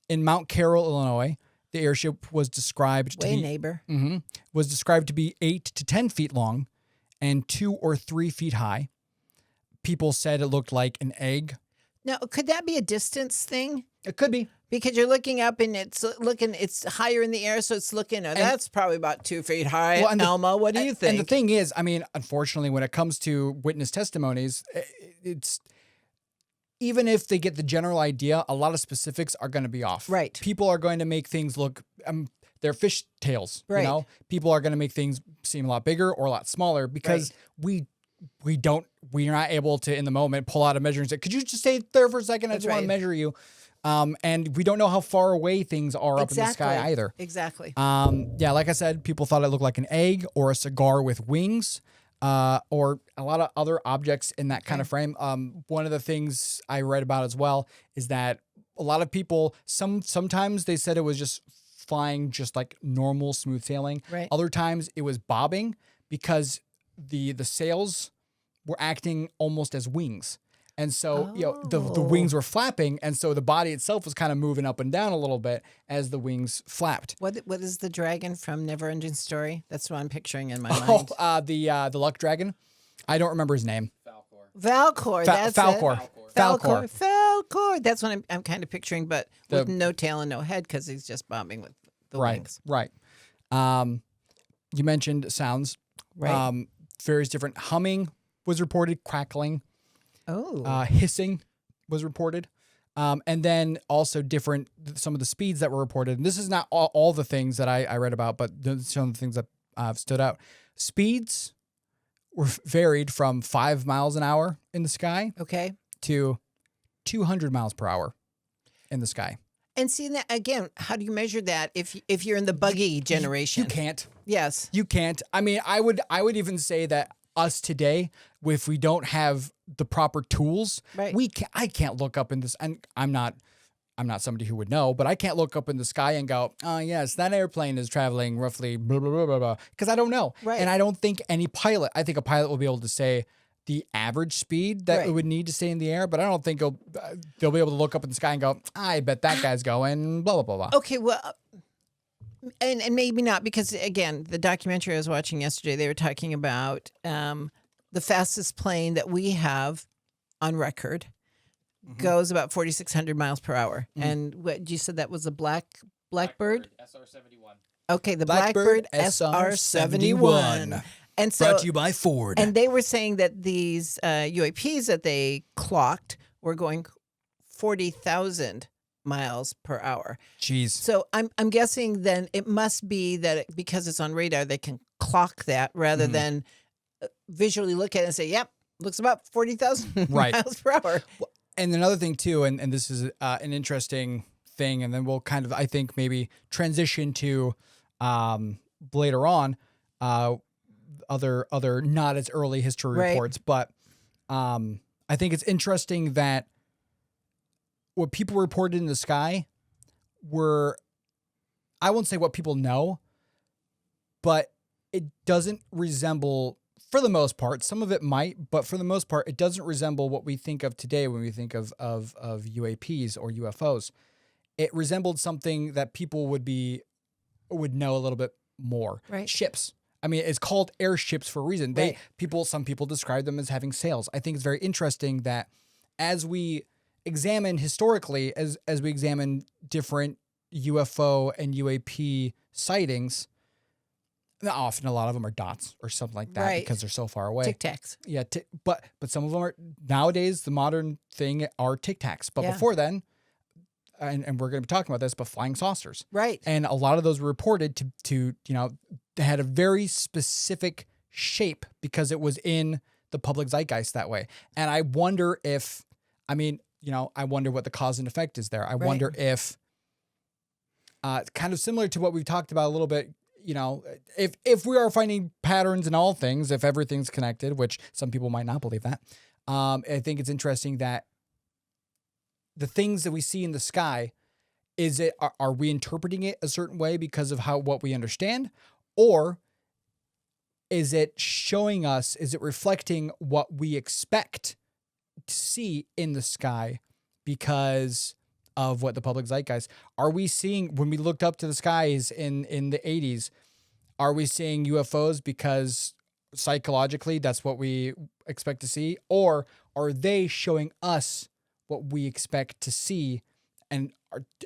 In Mount Carroll, Illinois, the airship was described to be neighbor. Was described to be 8 to 10 feet long and 2 or 3 feet high. People said it looked like an egg. Now, could that be a distance thing? It could be. Because you're looking up and it's higher in the air, so it's looking, that's probably about 2 feet high. Well, Elma, what do you think? And the thing is, I mean, unfortunately, when it comes to witness testimonies, it's even if they get the general idea, a lot of specifics are going to be off. Right. People are going to make things look, they're fish tails. Right. You know, people are going to make things seem a lot bigger or a lot smaller because we're not able to in the moment pull out a measure and say, "Could you just stay there for a second? I just want to measure you." And we don't know how far away things are up in the sky either. Exactly. Yeah, like I said, people thought it looked like an egg or a cigar with wings, or a lot of other objects in that kind of frame. One of the things I read about as well is that a lot of people, sometimes they said it was just flying just like normal smooth sailing. Right. Other times it was bobbing because the sails were acting almost as wings. And so, the wings were flapping, and so the body itself was kind of moving up and down a little bit as the wings flapped. What is the dragon from Neverending Story? That's what I'm picturing in my mind. The luck dragon. I don't remember his name. Valcor. That's Falcor. it. Falcor. That's what I'm kind of picturing, but with no tail and no head because he's just bobbing with the wings. Right. You mentioned sounds. Right. Various different humming was reported, crackling. Oh. Hissing was reported. And then also some of the speeds that were reported. And this is not all the things that I read about, but some of the things that stood out. Speeds were varied from 5 miles an hour in the sky to 200 miles per hour in the sky. And see that again, how do you measure that if you're in the buggy generation? You can't. Yes. You can't. I mean, I would even say that us today, if we don't have the proper tools, I can't look up in this, and I'm not somebody who would know, but I can't look up in the sky and go, "Oh yes, that airplane is traveling roughly blah blah blah blah blah," because I don't know, and I don't think any pilot. I think a pilot will be able to say the average speed that it would need to stay in the air, but I don't think they'll be able to look up in the sky and go, "I bet that guy's going blah blah blah blah." Okay, well. And maybe not, because again, the documentary I was watching yesterday, they were talking about the fastest plane that we have on record goes about 4,600 miles per hour. And what you said that was a Blackbird SR-71. Okay, the Blackbird SR-71. And so, brought to you by Ford. And they were saying that these UAPs that they clocked were going 40,000 miles per hour. Jeez. So I'm guessing then it must be that because it's on radar, they can clock that rather than visually look at it and say, "Yep, looks about 40,000 miles per hour." And another thing too, and this is an interesting thing, and then we'll kind of, I think, maybe transition to later on other not as early history reports, but I think it's interesting that what people reported in the sky were, I won't say what people know, but it doesn't resemble, for the most part, some of it might, but for the most part, it doesn't resemble what we think of today when we think of UAPs or UFOs. It resembled something that people would know a little bit more. Right. Ships. I mean, it's called airships for a reason. Some people describe them as having sails. I think it's very interesting that as we examine historically, as we examine different UFO and UAP sightings, often a lot of them are dots or something like that because they're so far away. Tic Tacs. Yeah, but some of them are, nowadays the modern thing are Tic Tacs. But before then, and we're going to be talking about this, but flying saucers. Right. And a lot of those were reported to they had a very specific shape because it was in the public zeitgeist that way. And I wonder if, I wonder what the cause and effect is there. I wonder if, kind of similar to what we've talked about a little bit, if we are finding patterns in all things, if everything's connected, which some people might not believe that, I think it's interesting that the things that we see in the sky, are we interpreting it a certain way because of what we understand? Or is it showing us, is it reflecting what we expect to see in the sky because of what the public zeitgeist? Are we seeing, when we looked up to the skies in the 80s, are we seeing UFOs because psychologically that's what we expect to see? Or are they showing us what we expect to see? And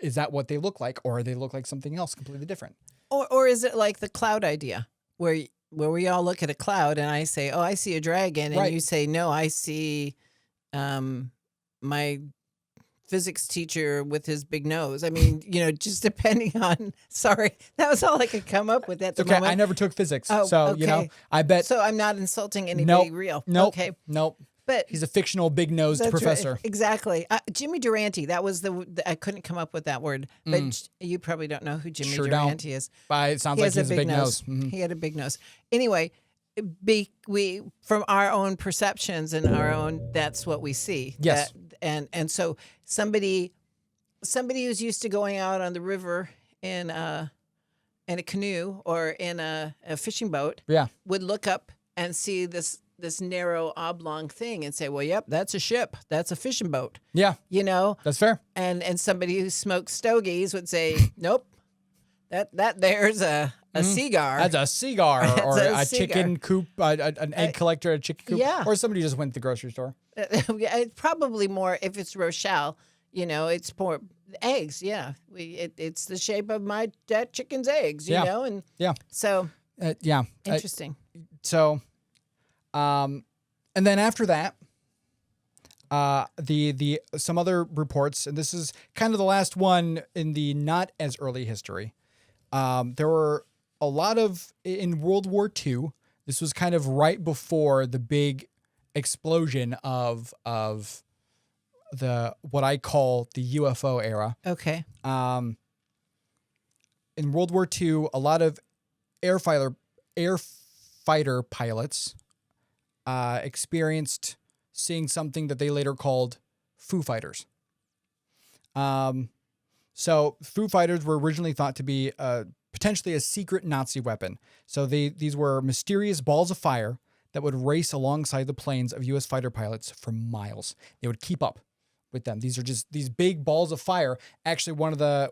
is that what they look like? Or they look like something else completely different? Or is it like the cloud idea where we all look at a cloud and I say, oh, I see a dragon. And you say, no, I see my physics teacher with his big nose. I mean, just depending on, sorry, that was all I could come up with at the moment. I never took physics. Oh, so, okay. I bet. So I'm not insulting anybody real. Nope. Okay. Nope. But he's a fictional big-nosed professor. Right. Exactly. Jimmy Durante, that was I couldn't come up with that word, but you probably don't know who Jimmy Durante is. But it sounds like he has a big nose. Mm-hmm. He had a big nose. Anyway, we from our own perceptions and our own, that's what we see. Yes. And so somebody who's used to going out on the river in a canoe or in a fishing boat would look up and see this narrow oblong thing and say, well, yep, that's a ship. That's a fishing boat. Yeah. That's fair. And somebody who smokes stogies would say, nope, that there's a cigar. That's a cigar or a cigar. Chicken coop, an egg collector at a chicken coop. Yeah. Or somebody just went to the grocery store. Probably more if it's Rochelle, it's more eggs. Yeah. It's the shape of that chicken's eggs, you know? And so interesting. And then after that, the some other reports, and this is kind of the last one in the not as early history. There were a lot in World War II. This was kind of right before the big explosion of what I call the UFO era. Okay. In World War II, a lot of air fighter pilots experienced seeing something that they later called Foo Fighters. So Foo Fighters were originally thought to be potentially a secret Nazi weapon. So these were mysterious balls of fire that would race alongside the planes of U.S. fighter pilots for miles. They would keep up with them. These are just these big balls of fire. Actually, one of the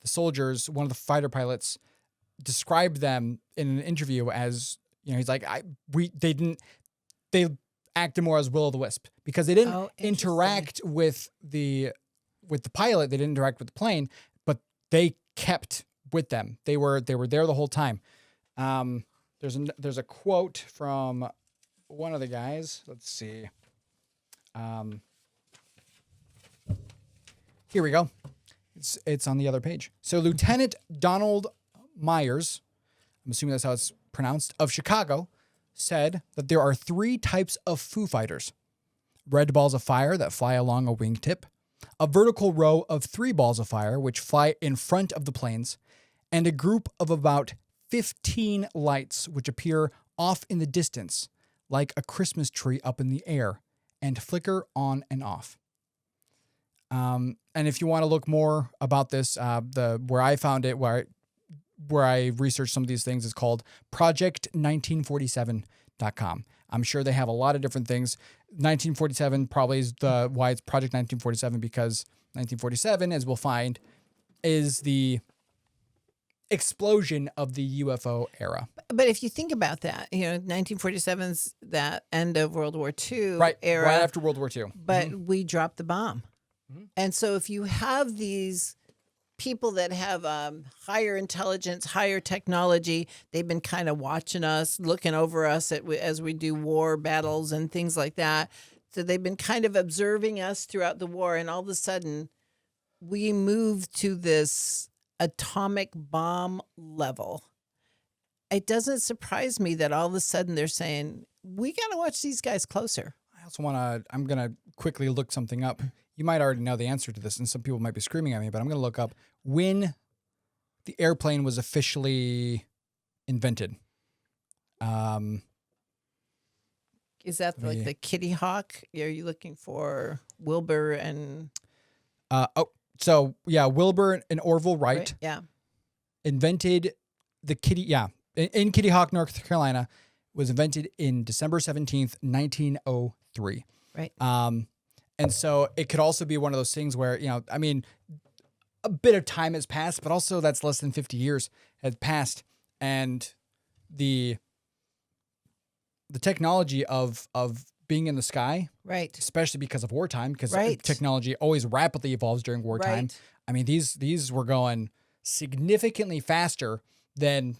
soldiers, one of the fighter pilots, described them in an interview as, he's like, they acted more as will-o'-the-wisp because they didn't interact with the pilot. They didn't interact with the plane, but they kept with them. They were there the whole time. There's a quote from one of the guys. Let's see. Here we go. It's on the other page. So Lieutenant Donald Myers, I'm assuming that's how it's pronounced, of Chicago, said that there are 3 types of Foo Fighters: red balls of fire that fly along a wingtip, a vertical row of 3 balls of fire which fly in front of the planes, and a group of about 15 lights which appear off in the distance like a Christmas tree up in the air and flicker on and off. And if you want to look more about this, where I found it, where I researched some of these things, is called project1947.com. I'm sure they have a lot of different things. 1947 probably is why it's Project 1947, because 1947, as we'll find, is the explosion of the UFO era. But if you think about that, 1947's that end of World War II era. Right after World War II. But we dropped the bomb. Mm-hmm. And so if you have these people that have higher intelligence, higher technology, they've been kind of watching us, looking over us as we do war battles and things like that. So they've been kind of observing us throughout the war, and all of a sudden we moved to this atomic bomb level. It doesn't surprise me that all of a sudden they're saying, we got to watch these guys closer. I also I'm going to quickly look something up. You might already know the answer to this, and some people might be screaming at me, but I'm going to look up when the airplane was officially invented. Is that like the Kitty Hawk? Are you looking for Wilbur and... Wilbur and Orville Wright invented the Kitty... Yeah, in Kitty Hawk, North Carolina, was invented in December 17th, 1903. Right. And so it could also be one of those things where, a bit of time has passed, but also that's less than 50 years had passed. And the technology of being in the sky, right, especially because of wartime, because technology always rapidly evolves during wartime. Right. These were going significantly faster than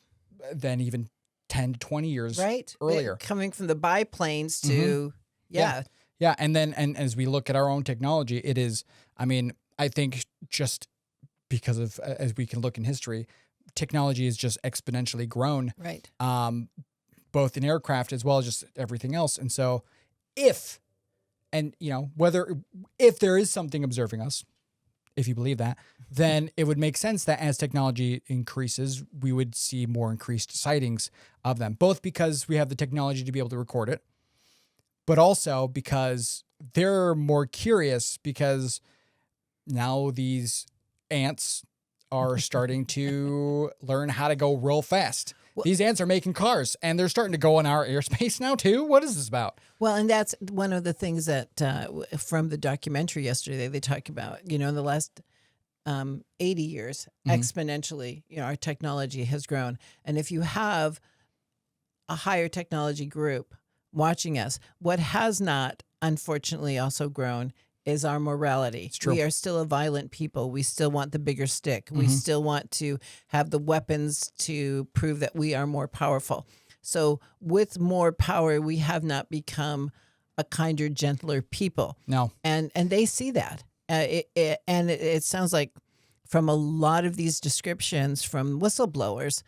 even 10 to 20 years earlier. Coming from the biplanes to, Yeah. And as we look at our own technology, it is, I think just because of, as we can look in history, technology is just exponentially grown. Right. Both in aircraft as well as just everything else. And so if there is something observing us, if you believe that, then it would make sense that as technology increases, we would see more increased sightings of them, both because we have the technology to be able to record it, but also because they're more curious because now these ants are starting to learn how to go real fast. These ants are making cars, and they're starting to go in our airspace now, too. What is this about? Well, and that's one of the things that from the documentary yesterday, they talk about, in the last 80 years, exponentially, our technology has grown. And if you have a higher technology group watching us, what has not, unfortunately, also grown is our morality. It's true. We are still a violent people. We still want the bigger stick. We still want to have the weapons to prove that we are more powerful. So with more power, we have not become a kinder, gentler people. No. And they see that. It sounds like from a lot of these descriptions from whistleblowers,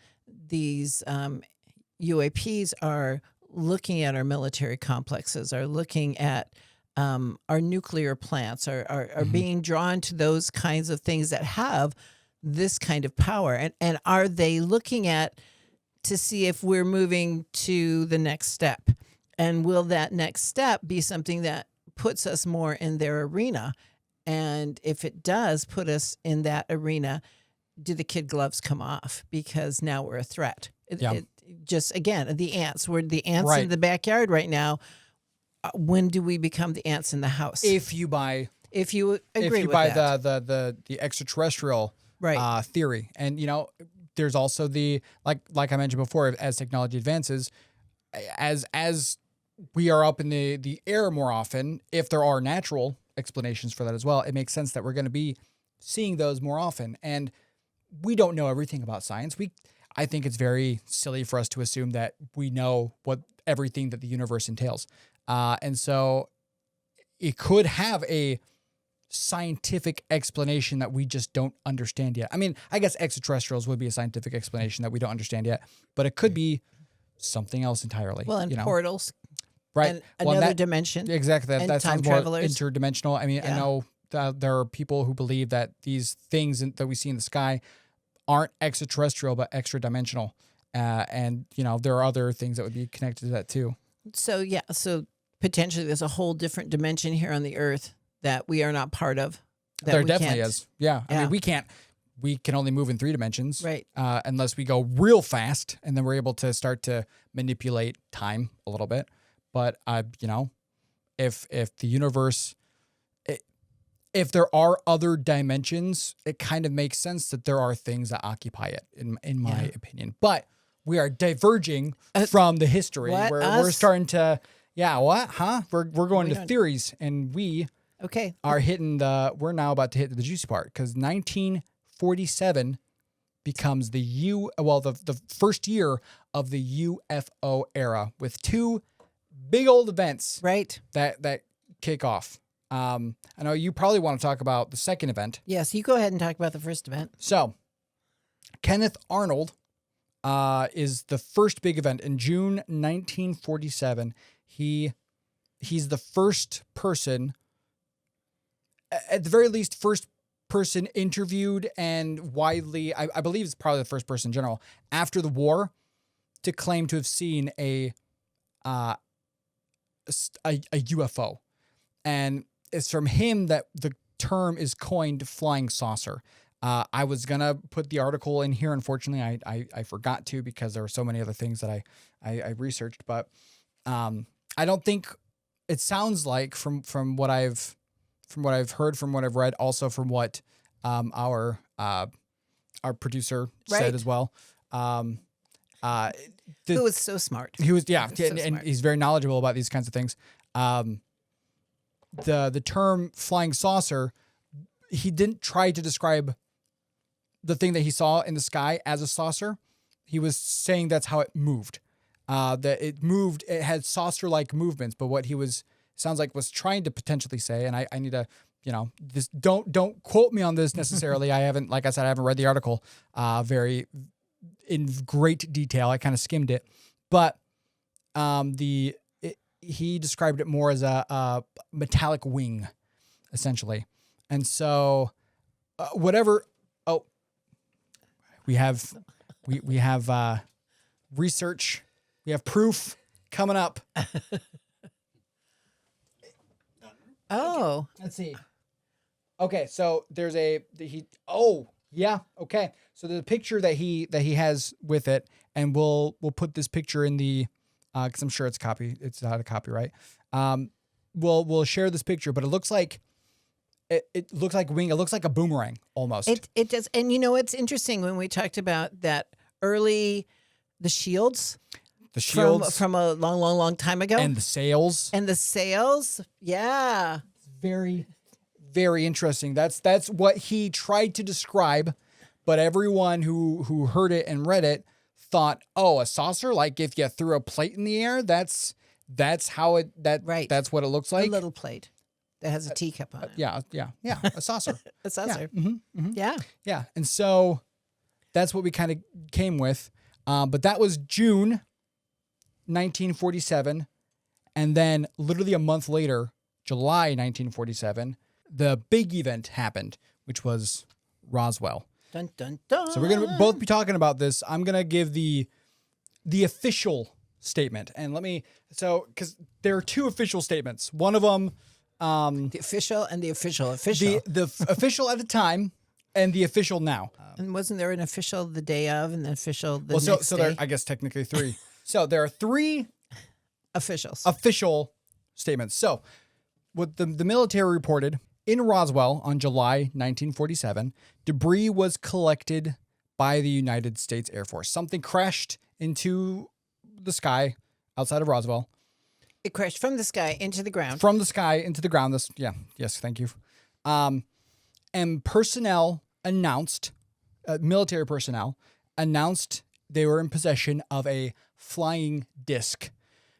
these UAPs are looking at our military complexes, are looking at our nuclear plants, are being drawn to those kinds of things that have this kind of power. And are they looking at to see if we're moving to the next step? And will that next step be something that puts us more in their arena? And if it does put us in that arena, do the kid gloves come off? Because now we're a threat. Just, again, the ants. We're the ants in the backyard right now. When do we become the ants in the house? If you buy the extraterrestrial theory, and there's also the like I mentioned before, as technology advances, as we are up in the air more often, if there are natural explanations for that as well, it makes sense that we're going to be seeing those more often. And we don't know everything about science. I think it's very silly for us to assume that we know what everything that the universe entails. And so it could have a scientific explanation that we just don't understand yet. I guess extraterrestrials would be a scientific explanation that we don't understand yet, but it could be something else entirely. Well, and portals. Right. And another dimension. Exactly. That sounds more travelers. Interdimensional. I know there are people who believe that these things that we see in the sky aren't extraterrestrial, but extra dimensional. And there are other things that would be connected to that too. So potentially there's a whole different dimension here on the earth that we are not part of. There definitely is. Yeah. We can only move in 3 dimensions. Right. Unless we go real fast, and then we're able to start to manipulate time a little bit. But, if the universe, if there are other dimensions, it kind of makes sense that there are things that occupy it, in my opinion. But we are diverging from the history. We're starting to, We're going to theories, and we are we're now about to hit the juicy part, because 1947 becomes the first year of the UFO era, with 2 big old events that kick off. I know you probably want to talk about the second event. Yes, you go ahead and talk about the first event. So, Kenneth Arnold is the first big event in June 1947. He's the first person, at the very least, first person interviewed and widely, I believe it's probably the first person in general, after the war to claim to have seen a UFO. And it's from him that the term is coined flying saucer. I was going to put the article in here. Unfortunately, I forgot to because there were so many other things that I researched. But I don't think it sounds like from what I've heard, from what I've read, also from what our producer said as well. Who was so smart. He was, yeah, and he's very knowledgeable about these kinds of things. The term flying saucer, he didn't try to describe the thing that he saw in the sky as a saucer. He was saying that's how it moved. That it moved, it had saucer-like movements, but what he was trying to potentially say, and I need to, this don't quote me on this necessarily. I haven't, like I said, I haven't read the article very in great detail. I kind of skimmed it, but he described it more as a metallic wing, essentially. And so, whatever. Oh, we have research. We have proof coming up. Oh, let's see. Okay, so there's okay. So there's a picture that he has with it, and we'll put this picture in the because I'm sure it's not a copyright. We'll share this picture, but it looks like it looks like wing. It looks like a boomerang almost. It does. And it's interesting when we talked about that the shields. The shields from a long time ago. And the sails. Yeah. Very, very interesting. That's what he tried to describe, but everyone who heard it and read it thought, oh, a saucer? Like if you threw a plate in the air, that's how it right. That's what it looks like. A little plate that has a teacup on it. Yeah, a saucer. A saucer. Yeah. Mm-hmm. Yeah. Yeah. And so that's what we kind of came with. But that was June 1947, and then literally a month later, July 1947, the big event happened, which was Roswell. Dun, dun, dun. So we're going to both be talking about this. I'm going to give the official statement, and because there are two official statements. One of them, the official and the official. The official at the time, and the official now. And wasn't there an official the day of, and the official the next day? There, I guess technically three. So there are three official statements. So what the military reported in Roswell on July 1947, debris was collected by the United States Air Force. Something crashed into the sky outside of Roswell. It crashed from the sky into the ground. From the sky into the ground. Yes, thank you. And personnel announced, military personnel announced they were in possession of a flying disc,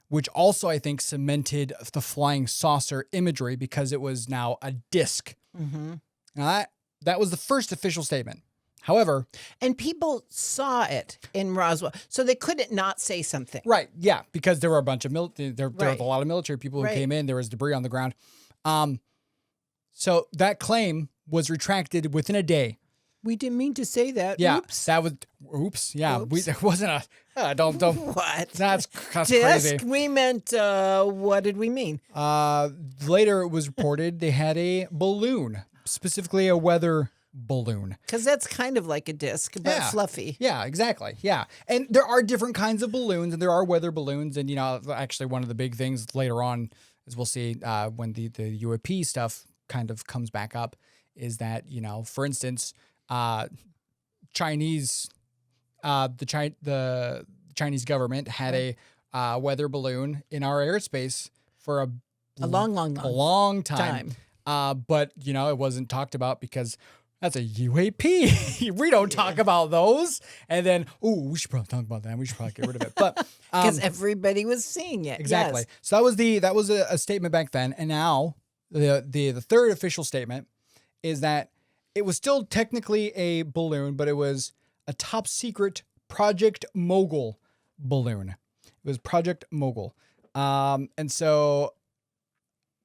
which also, I think, cemented the flying saucer imagery because it was now a disc. Mm-hmm. Now that was the first official statement. However... And people saw it in Roswell, so they couldn't not say something. Right, yeah, because there were a bunch of... There were a lot of military people who came in. There was debris on the ground. So that claim was retracted within a day. We didn't mean to say that. Yeah, Oops. that was... Oops, yeah. Oops. It wasn't a... don't... What? That's disc? crazy. We meant... what did we mean? Later it was reported they had a balloon, specifically a weather balloon. Because that's kind of like a disc, but fluffy. Yeah, exactly. Yeah. And there are different kinds of balloons, and there are weather balloons. And, actually one of the big things later on, as we'll see when the UAP stuff kind of comes back up, is that, for instance... Chinese government had a weather balloon in our airspace for a long long time. But it wasn't talked about because that's a UAP. We don't talk about those. And then, we should probably talk about that. We should probably get rid of it. But Because everybody was seeing it. exactly. Yes. So that was a statement back then. And now the third official statement is that it was still technically a balloon, but it was a top secret Project Mogul balloon. It was Project Mogul. And so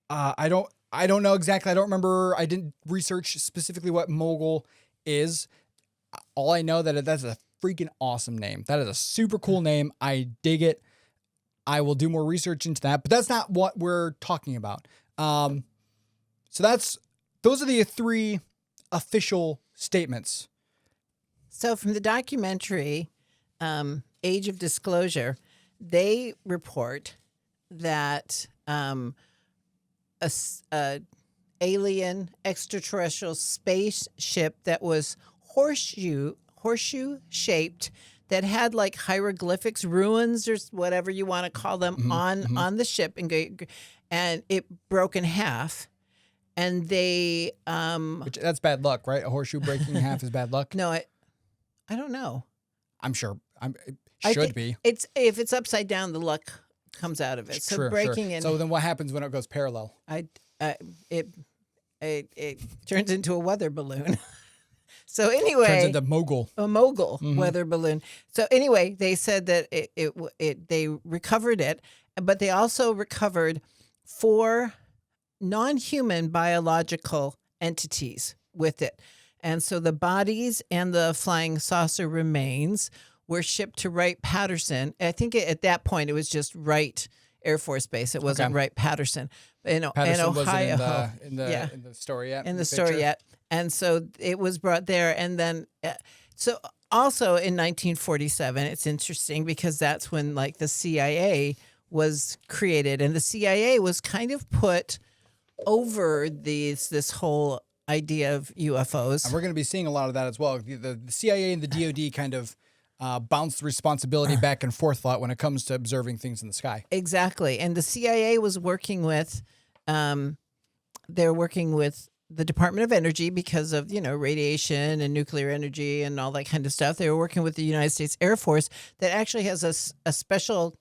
I don't know exactly. I don't remember. I didn't research specifically what Mogul is. All I know that's a freaking awesome name. That is a super cool name. I dig it. I will do more research into that, but that's not what we're talking about. So those are the three official statements. So from the documentary, Age of Disclosure, they report that a alien extraterrestrial spaceship that was horseshoe shaped, that had like hieroglyphics, ruins, or whatever you want to call them, on the ship, and it broke in half. And they that's bad luck, right? A horseshoe breaking in half is bad luck. No, I don't know. I'm sure. It should be. It's if it's upside down, the luck comes out of it. So Sure, breaking in. So then what happens when it goes parallel? It turns into a weather balloon. So anyway, Turns into mogul. A mogul weather balloon. So anyway, they said that they recovered it, but they also recovered 4 non-human biological entities with it. And so the bodies and the flying saucer remains were shipped to Wright-Patterson. I think at that point it was just Wright Air Force Base. It wasn't Wright-Patterson in Patterson Ohio. Wasn't in the story yet. In the story yet. And so it was brought there. And then, so also in 1947, it's interesting because that's when like the CIA was created, and the CIA was kind of put over this whole idea of UFOs. And we're going to be seeing a lot of that as well. The CIA and the DoD kind of bounced responsibility back and forth a lot when it comes to observing things in the sky. Exactly. And the CIA was working with, they're working with the Department of Energy because of, radiation and nuclear energy and all that kind of stuff. They were working with the United States Air Force that actually has a special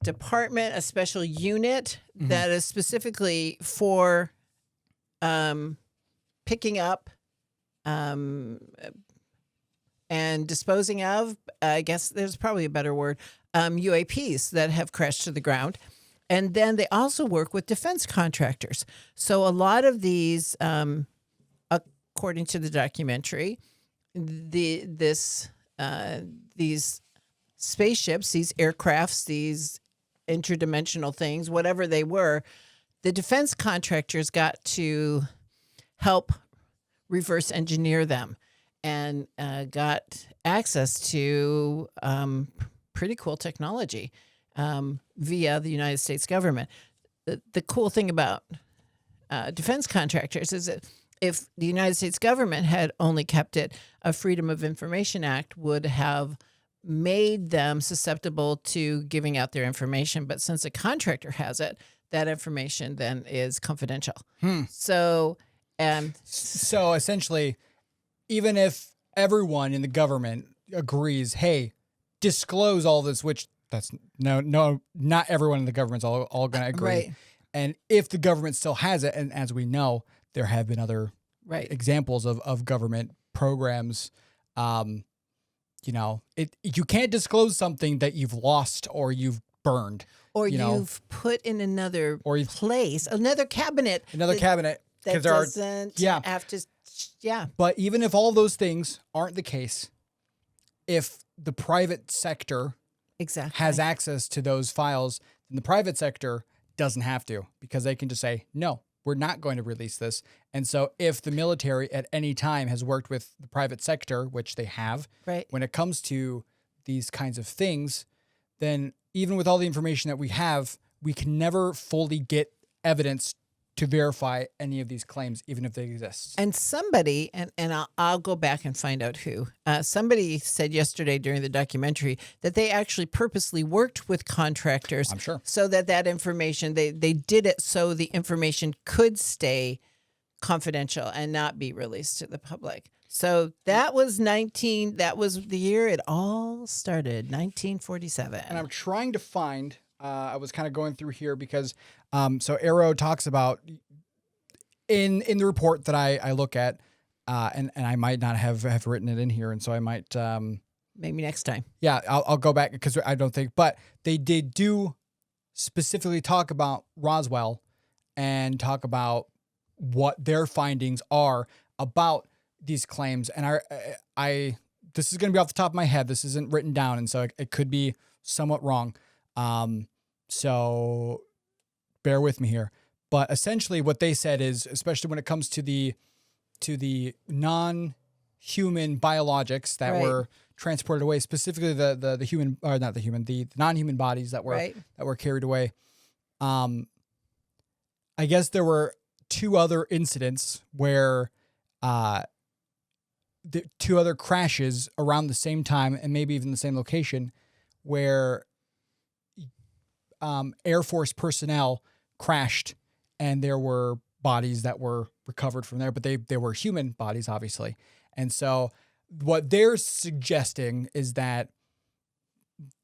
department, a special unit that is specifically for picking up and disposing of, I guess there's probably a better word, UAPs that have crashed to the ground. And then they also work with defense contractors. So a lot of these, according to the documentary, these spaceships, these aircrafts, these interdimensional things, whatever they were, the defense contractors got to help reverse engineer them and got access to pretty cool technology via the United States government. The cool thing about defense contractors is that if the United States government had only kept it, a Freedom of Information Act would have made them susceptible to giving out their information. But since a contractor has it, that information then is confidential. So essentially, even if everyone in the government agrees, hey, disclose all this, which that's no, not everyone in the government's all going to agree. Right. And if the government still has it, and as we know, there have been other examples of government programs. You can't disclose something that you've lost or you've burned. Or you've put in another place, another cabinet. That doesn't have to, But even if all those things aren't the case, if the private sector has access to those files, then the private sector doesn't have to, because they can just say, no, we're not going to release this. And so if the military at any time has worked with the private sector, which they have, when it comes to these kinds of things, then even with all the information that we have, we can never fully get evidence to verify any of these claims, even if they exist. And somebody, and I'll go back and find out who, somebody said yesterday during the documentary that they actually purposely worked with contractors. I'm sure. So that information, they did it so the information could stay confidential and not be released to the public. So that was the year it all started, 1947. And I'm trying to find, I was kind of going through here because, so Arrow talks about in the report that I look at, and I might not have written it in here. And so I might, maybe next time. Yeah, I'll go back because I don't think, but they did do specifically talk about Roswell and talk about what their findings are about these claims. And I this is going to be off the top of my head. This isn't written down. And so it could be somewhat wrong. So bear with me here. But essentially what they said is, especially when it comes to the non-human biologics that were transported away, specifically the human, or not the human, the non-human bodies that were carried away. I guess there were two other incidents where the two other crashes around the same time and maybe even the same location where Air Force personnel crashed and there were bodies that were recovered from there, but they were human bodies, obviously. And so what they're suggesting is that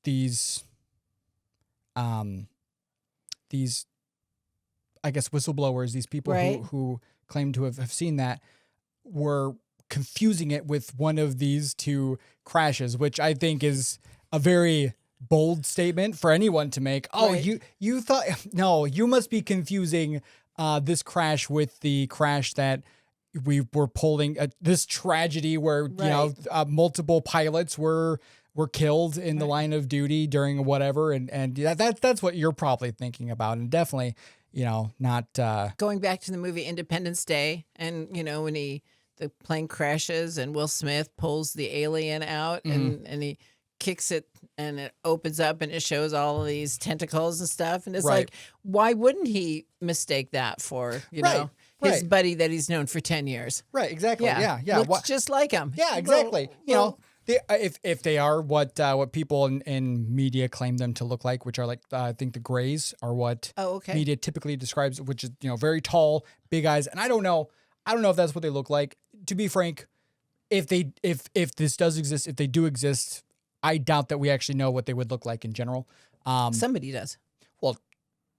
these I guess whistleblowers, these people who claim to have seen that, were confusing it with one of these two crashes, which I think is a very bold statement for anyone to make. Oh, you thought, no, you must be confusing this crash with the crash that we were pulling, this tragedy where, multiple pilots were killed in the line of duty during whatever. And that's what you're probably thinking about. And definitely, not going back to the movie Independence Day, and when the plane crashes and Will Smith pulls the alien out and he kicks it and it opens up and it shows all of these tentacles and stuff, and it's like, why wouldn't he mistake that for his buddy that he's known for 10 years? Right, exactly. Yeah. Looks just like him. Yeah, exactly. If they are what people in media claim them to look like, which are like, I think the Greys are what media typically describes, which is, very tall, big eyes. And I don't know if that's what they look like. To be frank, if this does exist, if they do exist, I doubt that we actually know what they would look like in general. Somebody does. Well,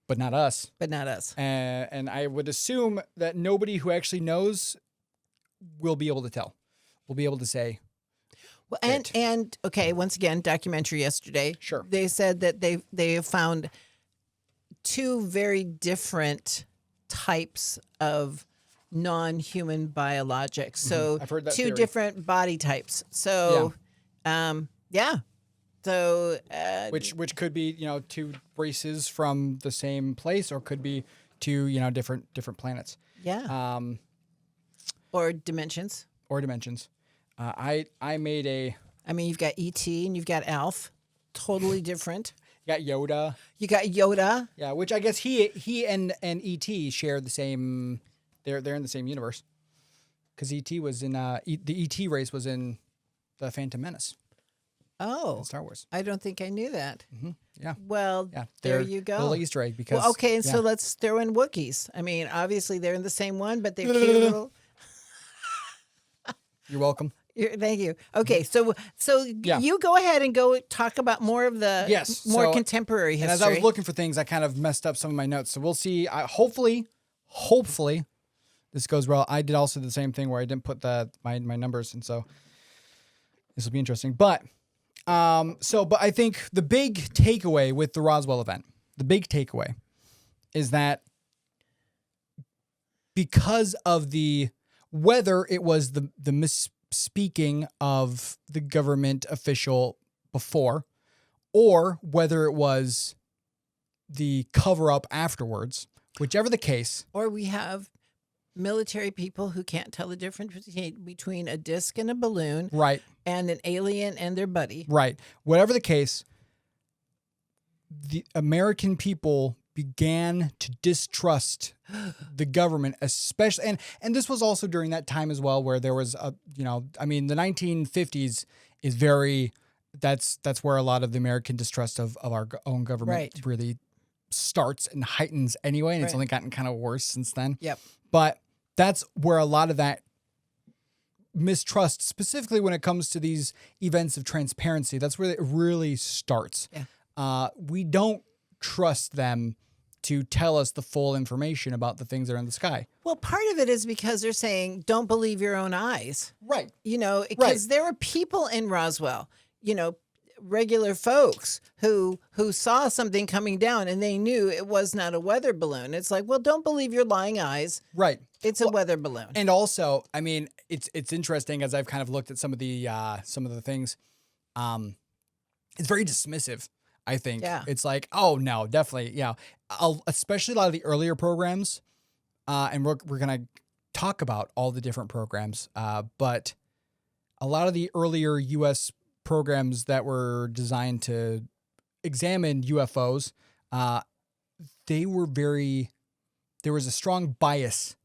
but not us. And I would assume that nobody who actually knows will be able to tell. We'll be able to say. Well, and okay, once again, documentary yesterday. Sure. They said that they have found two very different types of non-human biologics. So I've heard that two theory. Different body types. So, So, which could be, two races from the same place, or could be two, different planets. Yeah. Or dimensions. I made a. I mean, you've got E.T. and you've got Alf, totally different. You got Yoda. Yeah, which I guess he and E.T. share the same. They're in the same universe, because E.T. was in the E.T. race was in the Phantom Menace. Oh, Star Wars. I don't think I knew that. Mm-hmm. Yeah. Well, there you go. Little Easter egg because. Well, okay, and so let's throw in Wookiees. I mean, obviously they're in the same one, but they're cute little. You're welcome. Thank you. Okay, so you go ahead and go talk about more of the more contemporary history. And as I was looking for things, I kind of messed up some of my notes. So we'll see. Hopefully, this goes well. I did also the same thing where I didn't put my numbers, and so this will be interesting. But but I think the big takeaway with the Roswell event, is that because of whether it was the misspeaking of the government official before, or whether it was the cover up afterwards, whichever the case. Or we have military people who can't tell the difference between a disc and a balloon, right, and an alien and their buddy, right. Whatever the case, the American people began to distrust the government, especially, and this was also during that time as well, where there was the 1950s is very, that's where a lot of the American distrust of our own government really starts and heightens anyway, and it's only gotten kind of worse since then. Yep. But that's where a lot of that mistrust, specifically when it comes to these events of transparency, that's where it really starts. Yeah. We don't trust them to tell us the full information about the things that are in the sky. Well, part of it is because they're saying, don't believe your own eyes. Right. Because there were people in Roswell, regular folks who saw something coming down and they knew it was not a weather balloon. It's like, well, don't believe your lying eyes. Right. It's a weather balloon. And also, I mean, it's interesting as I've kind of looked at some of the things. It's very dismissive, I think. Yeah. It's like, oh no, definitely, yeah. Especially a lot of the earlier programs, and we're gonna talk about all the different programs. But a lot of the earlier U.S. programs that were designed to examine UFOs, there was a strong bias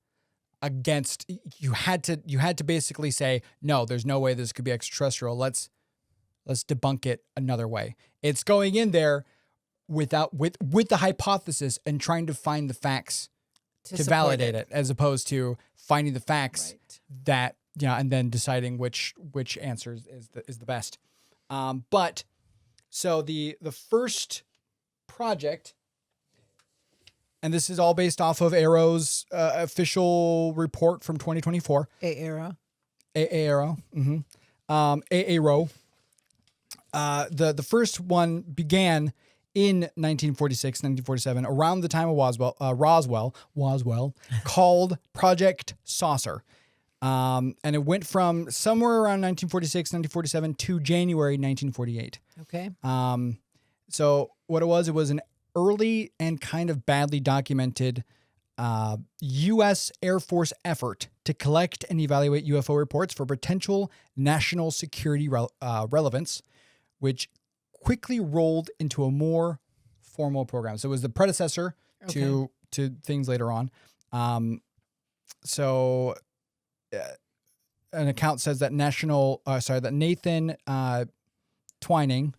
against, you had to basically say, no, there's no way this could be extraterrestrial. Let's debunk it another way. It's going in there with the hypothesis and trying to find the facts to validate it, as opposed to finding the facts that, and then deciding which answer is the best. But so the first project, and this is all based off of AARO's official report from 2024. AARO. AARO. Mm-hmm. AARO. The first one began in 1946, 1947, around the time of Roswell, called Project Saucer. And it went from somewhere around 1946, 1947 to January 1948. Okay. So what it was an early and kind of badly documented U.S. Air Force effort to collect and evaluate UFO reports for potential national security relevance, which quickly rolled into a more formal program. So it was the predecessor to things later on. An account says that Nathan Twining,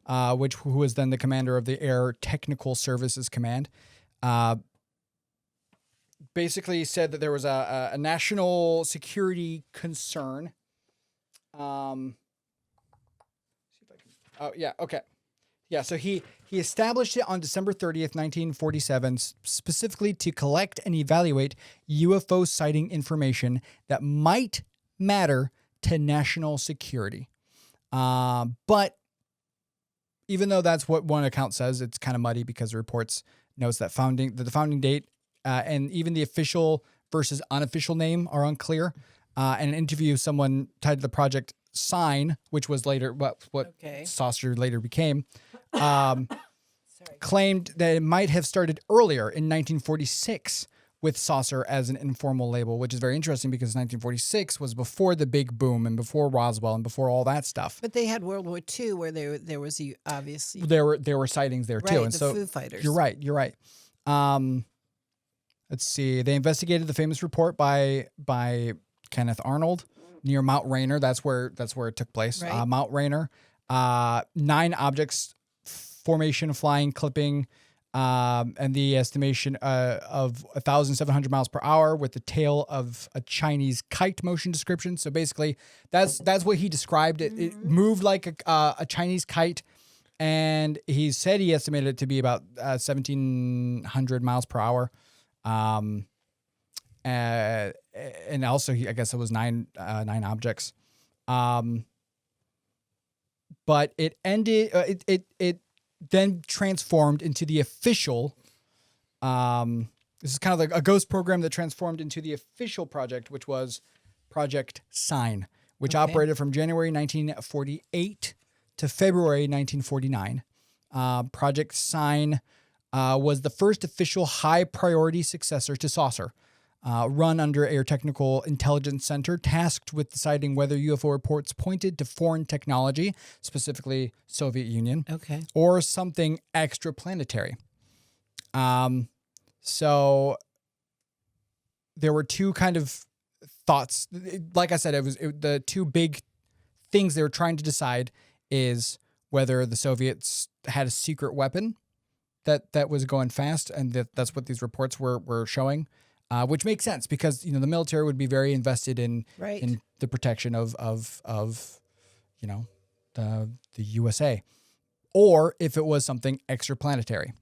who was then the commander of the Air Technical Services Command, basically said that there was a national security concern. So he established it on December 30th, 1947, specifically to collect and evaluate UFO sighting information that might matter to national security. But even though that's what one account says, it's kind of muddy because the reports notes that the founding date and even the official versus unofficial name are unclear. And an interview someone tied to the project Sign, which was later what Saucer later became, claimed that it might have started earlier in 1946 with Saucer as an informal label, which is very interesting because 1946 was before the big boom and before Roswell and before all that stuff. But they had World War II where there was obviously there were sightings there too, and the so Foo Fighters. You're right. Let's see. They investigated the famous report by Kenneth Arnold near Mount Rainier. That's where it took place. Right. Mount Rainier. 9 objects, formation, flying, clipping, and the estimation of 1,700 miles per hour with the tail of a Chinese kite motion description. So basically, that's what he described. It moved like a Chinese kite, and he said he estimated it to be about 1,700 miles per hour. And also, I guess it was 9 objects. But it ended. It then transformed into the official. This is kind of like a ghost program that transformed into the official project, which was Project Sign, which operated from January 1948 to February 1949. Project Sign was the first official high-priority successor to Saucer, run under Air Technical Intelligence Center, tasked with deciding whether UFO reports pointed to foreign technology, specifically Soviet Union, or something extraplanetary. So there were two kind of thoughts. Like I said, the two big things they were trying to decide is whether the Soviets had a secret weapon that was going fast, and that's what these reports were showing. which makes sense because the military would be very invested in Right. in the protection of the USA, or if it was something extraplanetary.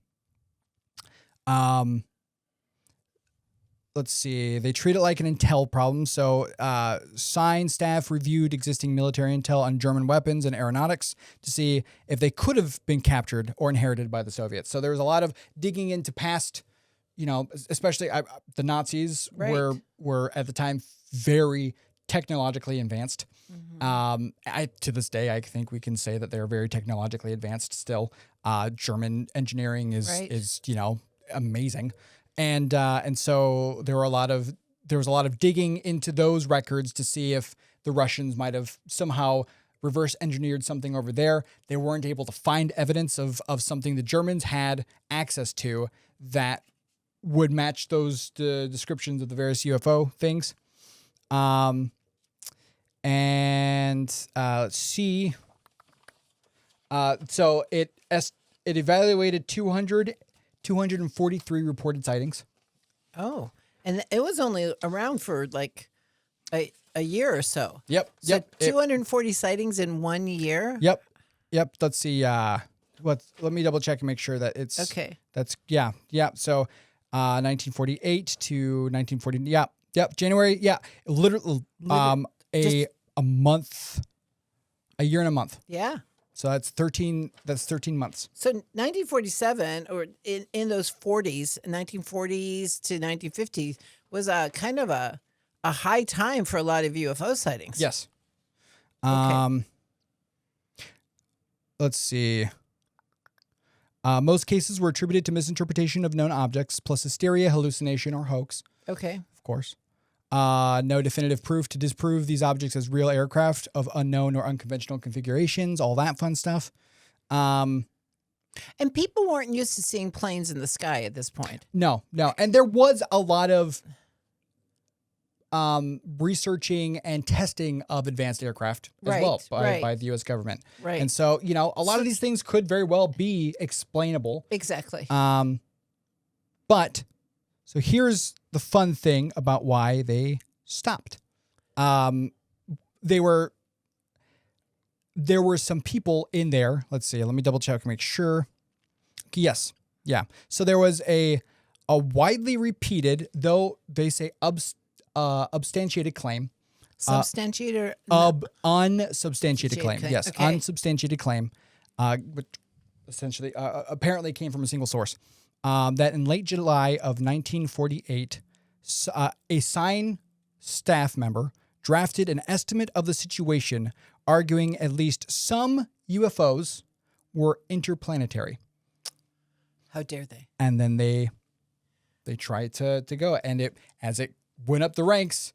Let's see. They treat it like an intel problem. So, SIGN staff reviewed existing military intel on German weapons and aeronautics to see if they could have been captured or inherited by the Soviets. So there was a lot of digging into past, especially the Nazis Right. were at the time very technologically advanced. To this day, I think we can say that they're very technologically advanced still. German engineering Right. is amazing. And so there was a lot of digging into those records to see if the Russians might have somehow reverse engineered something over there. They weren't able to find evidence of something the Germans had access to that would match the descriptions of the various UFO things. Let's see. So it evaluated 243 reported sightings. Oh, and it was only around for like a year or so. Yep. So Yep. 240 sightings in 1 year. Yep. Let's see. Let me double check and make sure that it's Okay. That's yeah. So, 1948 to 1940. Yeah. Yep. January. Yeah. Literally. A month. A year and a month. Yeah. So that's 13. That's 13 months. So 1947, or in those 40s, 1940s to 1950s, was a kind of a high time for a lot of UFO sightings. Yes. Okay. Let's see. Most cases were attributed to misinterpretation of known objects, plus hysteria, hallucination, or hoax. Okay. Of course. No definitive proof to disprove these objects as real aircraft of unknown or unconventional configurations, all that fun stuff. And people weren't used to seeing planes in the sky at this point. No. And there was a lot of researching and testing of advanced aircraft as well by the U.S. government. Right. And so, a lot of these things could very well be explainable. Exactly. But so here's the fun thing about why they stopped. There were some people in there. Let's see. Let me double check and make sure. Yes. Yeah. So there was a widely repeated, though they say unsubstantiated claim. Substantiated or Unsubstantiated claim. claim. Yes. Okay. Unsubstantiated claim, which essentially apparently came from a single source. That in late July of 1948, a SIGN staff member drafted an estimate of the situation, arguing at least some UFOs were interplanetary. How dare they? And then they tried to go, and as it went up the ranks,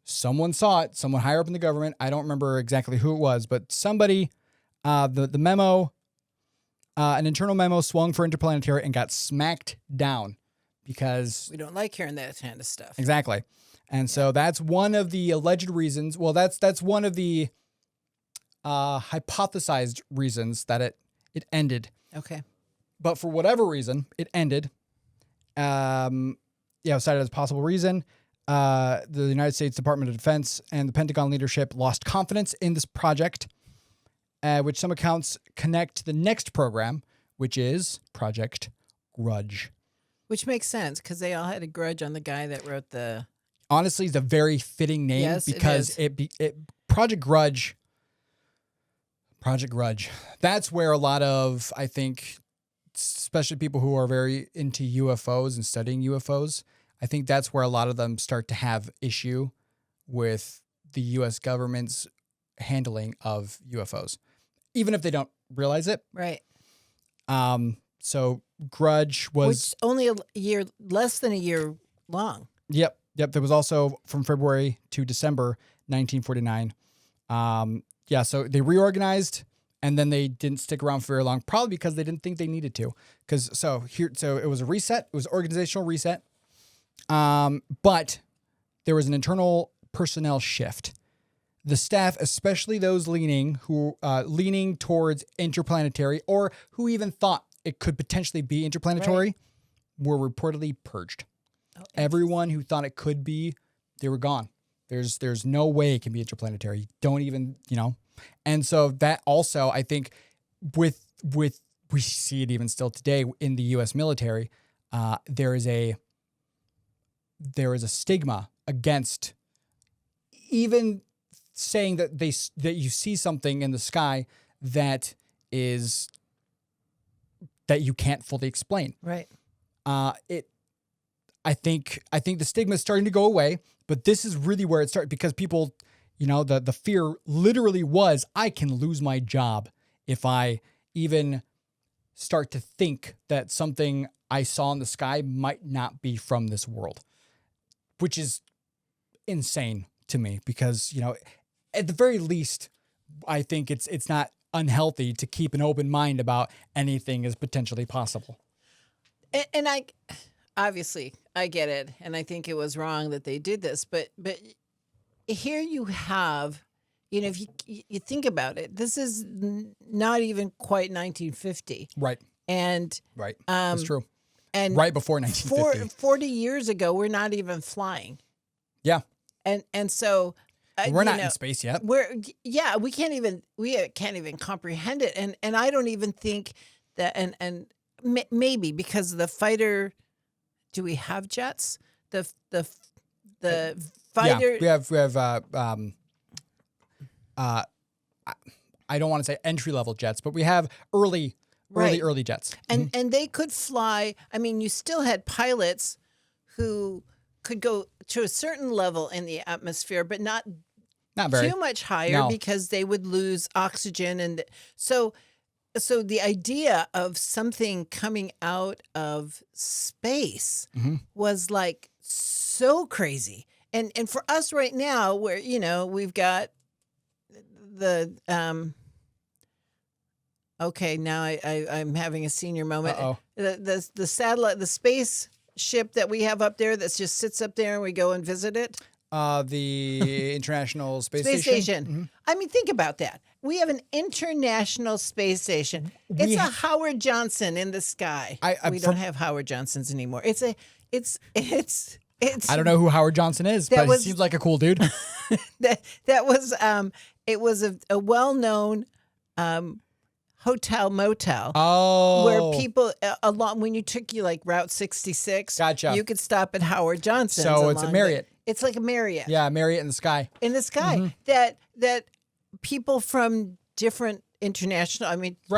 someone saw it, someone higher up in the government. I don't remember exactly who it was, but somebody, the memo. An internal memo swung for interplanetary and got smacked down because We don't like hearing that kind of stuff. exactly. And so that's one of the alleged reasons. Well, that's one of the hypothesized reasons that it ended. Okay. But for whatever reason, it ended. Cited as a possible reason. The United States Department of Defense and the Pentagon leadership lost confidence in this project, which some accounts connect to the next program, which is Project Grudge. Which makes sense because they all had a grudge on the guy that wrote the. Honestly, it's a very fitting name Yes, because it Project Grudge. That's where a lot of, I think, especially people who are very into UFOs and studying UFOs, I think that's where a lot of them start to have issue with the U.S. government's handling of UFOs, even if they don't realize it. Right. So Grudge was Which only less than a year long. Yep. There was also from February to December 1949. So they reorganized and then they didn't stick around for very long, probably because they didn't think they needed to. So it was a reset. It was an organizational reset. But there was an internal personnel shift. The staff, especially those leaning towards interplanetary or who even thought it could potentially be interplanetary, were reportedly purged. Everyone who thought it could be, they were gone. There's no way it can be interplanetary. You don't even, And so that also, I think, with we see it even still today in the U.S. military, there is a stigma against even saying that that you see something in the sky that you can't fully explain. Right. I think the stigma is starting to go away, but this is really where it started because people, the fear literally was, I can lose my job if I even start to think that something I saw in the sky might not be from this world, which is insane to me because, at the very least, I think it's not unhealthy to keep an open mind about anything as potentially possible. And I obviously I get it, and I think it was wrong that they did this, but here you have, if you think about it, this is not even quite 1950, right? And right, that's true. And right before 1950, 40 years ago, we're not even flying. Yeah, and so we're not in space yet. We can't even comprehend it, and I don't even think that, and maybe because of the fighter. Do we have jets? The fighter. Yeah, we have. I don't want to say entry level jets, but we have early jets, and they could fly. I mean, you still had pilots who could go to a certain level in the atmosphere, but not very too much higher because they would lose oxygen, and so the idea of something coming out of space was like so crazy. And for us right now, where, we've got the, okay, now I'm having a senior moment. Uh-oh. The satellite, the space ship that we have up there that just sits up there and we go and visit it. The International Space Station. Mm-hmm. I mean, think about that. We have an international space station. It's a Howard Johnson in the sky. We don't have Howard Johnsons anymore. It's I don't know who Howard Johnson is, but he seems like a cool dude. that was it was a well-known hotel motel. Oh, where people when you took like Route 66, gotcha. You could stop at Howard Johnson's. So it's a Marriott. It's like a Marriott. Yeah, Marriott in the sky. In the sky. That people from different international,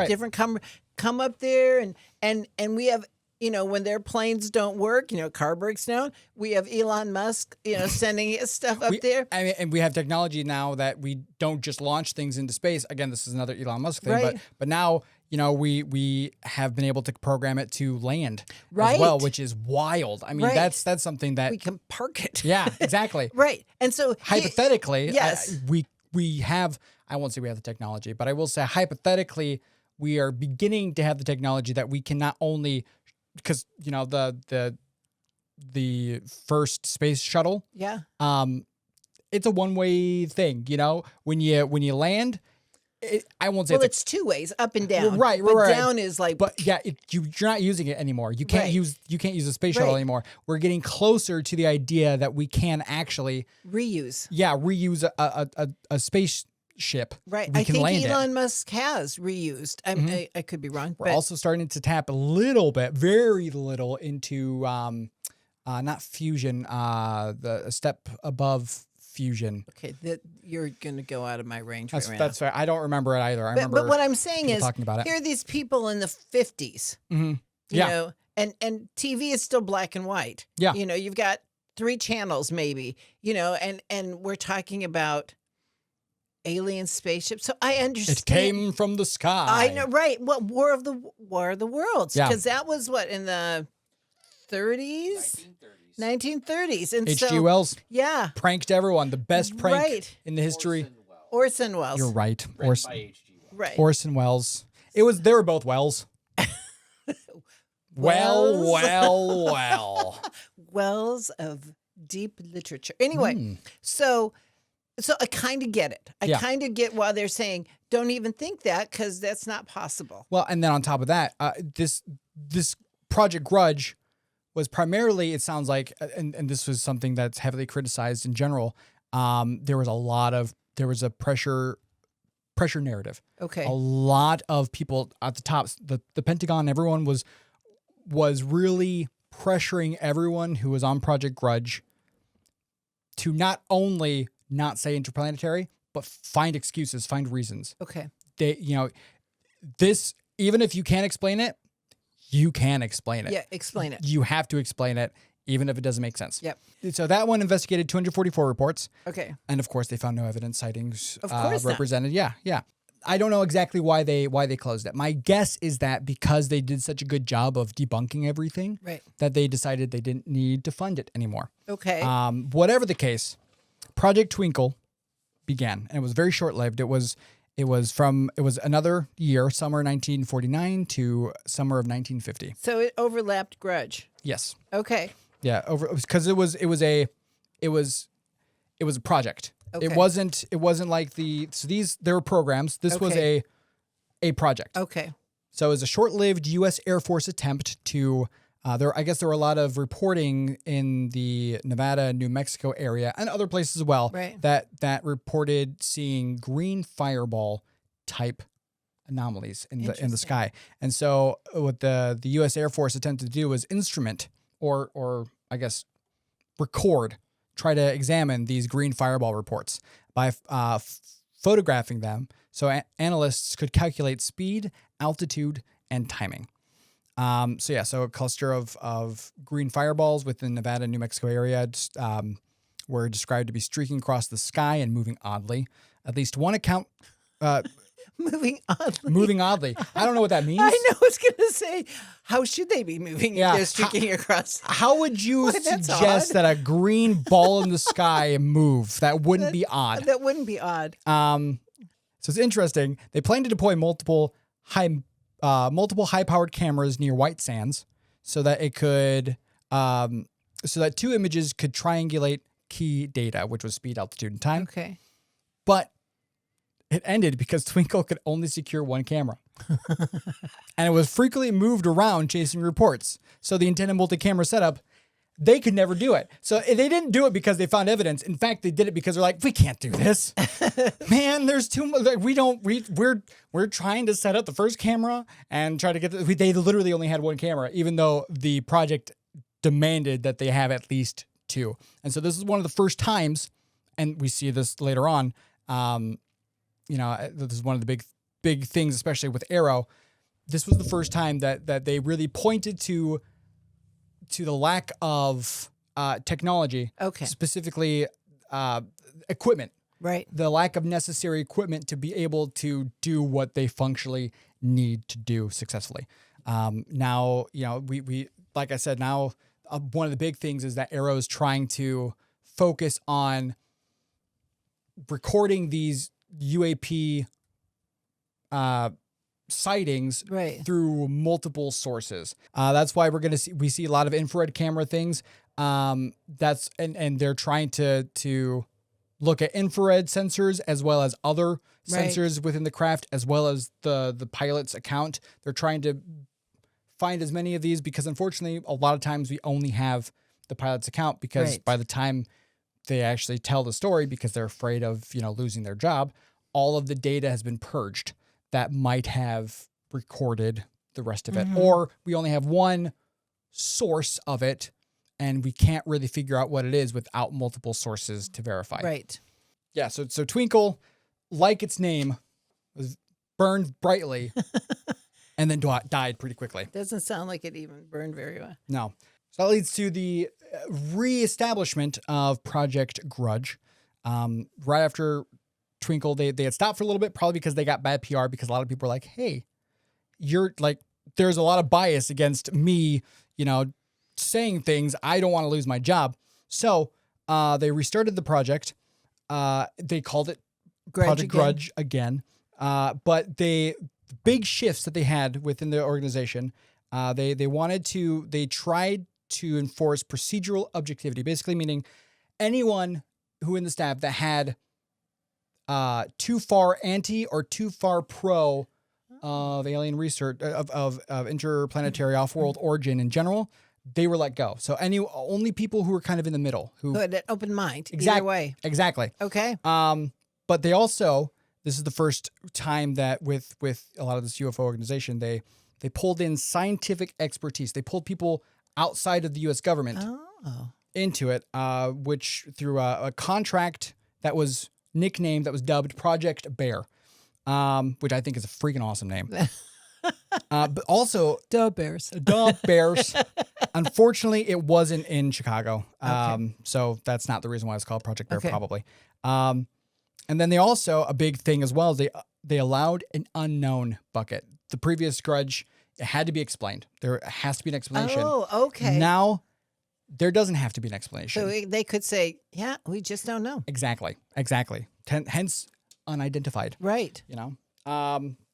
different come up there and we have, when their planes don't work, car breaks down, we have Elon Musk, sending his stuff up there. And we have technology now that we don't just launch things into space. Again, this is another Elon Musk thing, right. but now, we have been able to program it to land right. as well, which is wild. I mean, right. that's something that we can park it. Yeah, exactly. Right. And so hypothetically, yes, we have, I won't say we have the technology, but I will say hypothetically, we are beginning to have the technology that we can not only, because the first space shuttle, yeah, it's a one-way thing. When you land, I won't say it's two ways, up and down. Right. Down is like, but yeah, you're not using it anymore. You can't use a space shuttle anymore. We're getting closer to the idea that we can actually reuse. Yeah, reuse a spaceship. Right. I think Elon Musk has reused. I could be wrong. We're also starting to tap a little bit, very little, into not fusion, a step above fusion. Okay, you're going to go out of my range. That's fair. I don't remember it either. But what I'm saying is, talking about it. Here are these people in the 50s. Mm-hmm. You know, and TV is still black and white. Yeah. You've got 3 channels maybe. And we're talking about alien spaceships. So I understand. It came from the sky. I know, right? What War of the Worlds? Because that was what, in the 30s. 1930s. And H.G. Wells. Yeah. Pranked everyone. The best prank in the history. Orson Welles. You're right. By H.G. Wells. Right. Orson Welles. They were both Wells. Well. Wells of deep literature. Anyway, so I kind of get it. I kind of get why they're saying don't even think that, because that's not possible. Well, and then on top of that, this Project Grudge was primarily, it sounds like, and this was something that's heavily criticized in general. There was a pressure narrative. Okay. A lot of people at the top, the Pentagon, everyone was really pressuring everyone who was on Project Grudge to not only not say interplanetary, but find excuses, find reasons. Okay. This, even if you can't explain it, you can explain it. Yeah, explain it. You have to explain it, even if it doesn't make sense. Yep. So that one investigated 244 reports. Okay. And of course, they found no evidence sightings Of course not. represented. Yeah. I don't know exactly why they closed it. My guess is that because they did such a good job of debunking everything, Right. that they decided they didn't need to fund it anymore. Okay. Whatever the case, Project Twinkle began, and it was very short-lived. It was another year, summer 1949 to summer of 1950. So it overlapped Grudge. Yes. Okay. Yeah, because it was a project. Okay. It wasn't like there were programs. This was Okay. a project. Okay. So it was a short-lived U.S. Air Force attempt to I guess there were a lot of reporting in the Nevada, New Mexico area and other places as well, Right. that reported seeing green fireball type anomalies in the Interesting. sky. And so what the U.S. Air Force attempted to do was instrument or I guess try to examine these green fireball reports by photographing them so analysts could calculate speed, altitude, and timing. So a cluster of green fireballs within Nevada, New Mexico area were described to be streaking across the sky and moving oddly. At least one account... Moving oddly. Moving oddly. I don't know what that means. I know. I was going to say, how should they be moving if they're streaking across? How would you Why, that's suggest odd. that a green ball in the sky move? That wouldn't be odd. That wouldn't be odd. So it's interesting. They plan to deploy multiple high-powered cameras near White Sands so that it could, so that two images could triangulate key data, which was speed, altitude, and time. Okay. But it ended because Twinkle could only secure one camera. And it was frequently moved around chasing reports. So the intended multi-camera setup, they could never do it. So they didn't do it because they found evidence. In fact, they did it because they're like, we can't do this. Man, there's too much. We're trying to set up the first camera and try to get they literally only had one camera, even though the project demanded that they have at least two. And so this is one of the first times, and we see this later on, this is one of the big things, especially with Arrow. This was the first time that they really pointed to the lack of technology, specifically equipment, right? The lack of necessary equipment to be able to do what they functionally need to do successfully. Now, we like I said, now one of the big things is that Arrow is trying to focus on recording these UAP sightings through multiple sources. That's why we see a lot of infrared camera things. And they're trying to look at infrared sensors as well as other sensors within the craft, as well as the pilot's account. They're trying to find as many of these because unfortunately a lot of times we only have the pilot's account because by the time they actually tell the story, because they're afraid of losing their job, all of the data has been purged that might have recorded the rest of it. Or we only have one source of it and we can't really figure out what it is without multiple sources to verify. Right. Yeah, so Twinkle, like its name, was burned brightly and then died pretty quickly. Doesn't sound like it even burned very well. No. So that leads to the reestablishment of Project Grudge. Right after Twinkle, they had stopped for a little bit, probably because they got bad PR, because a lot of people were like, hey, you're like, there's a lot of bias against me, saying things. I don't want to lose my job. So they restarted the project. They called it Project Grudge again. But the big shifts that they had within the organization, they tried to enforce procedural objectivity, basically meaning anyone who in the staff that had too far anti or too far pro of alien research of interplanetary off-world origin in general, they were let go. So only people who were kind of in the middle who Good, an open mind. Either way. Exactly. Okay. But they also, this is the first time that with a lot of this UFO organization, they pulled in scientific expertise. They pulled people outside of the U.S. government into it, which through a contract that was nicknamed, that was dubbed Project Bear, which I think is a freaking awesome name. But also, Duh Bears. Unfortunately, it wasn't in Chicago. So that's not the reason why it's called Project Bear, probably. And then they also, a big thing as well, is they allowed an unknown bucket. The previous grudge, it had to be explained. There has to be an explanation. Oh, okay. Now, there doesn't have to be an explanation. So they could say, yeah, we just don't know. Exactly. Hence, unidentified. Right. You know,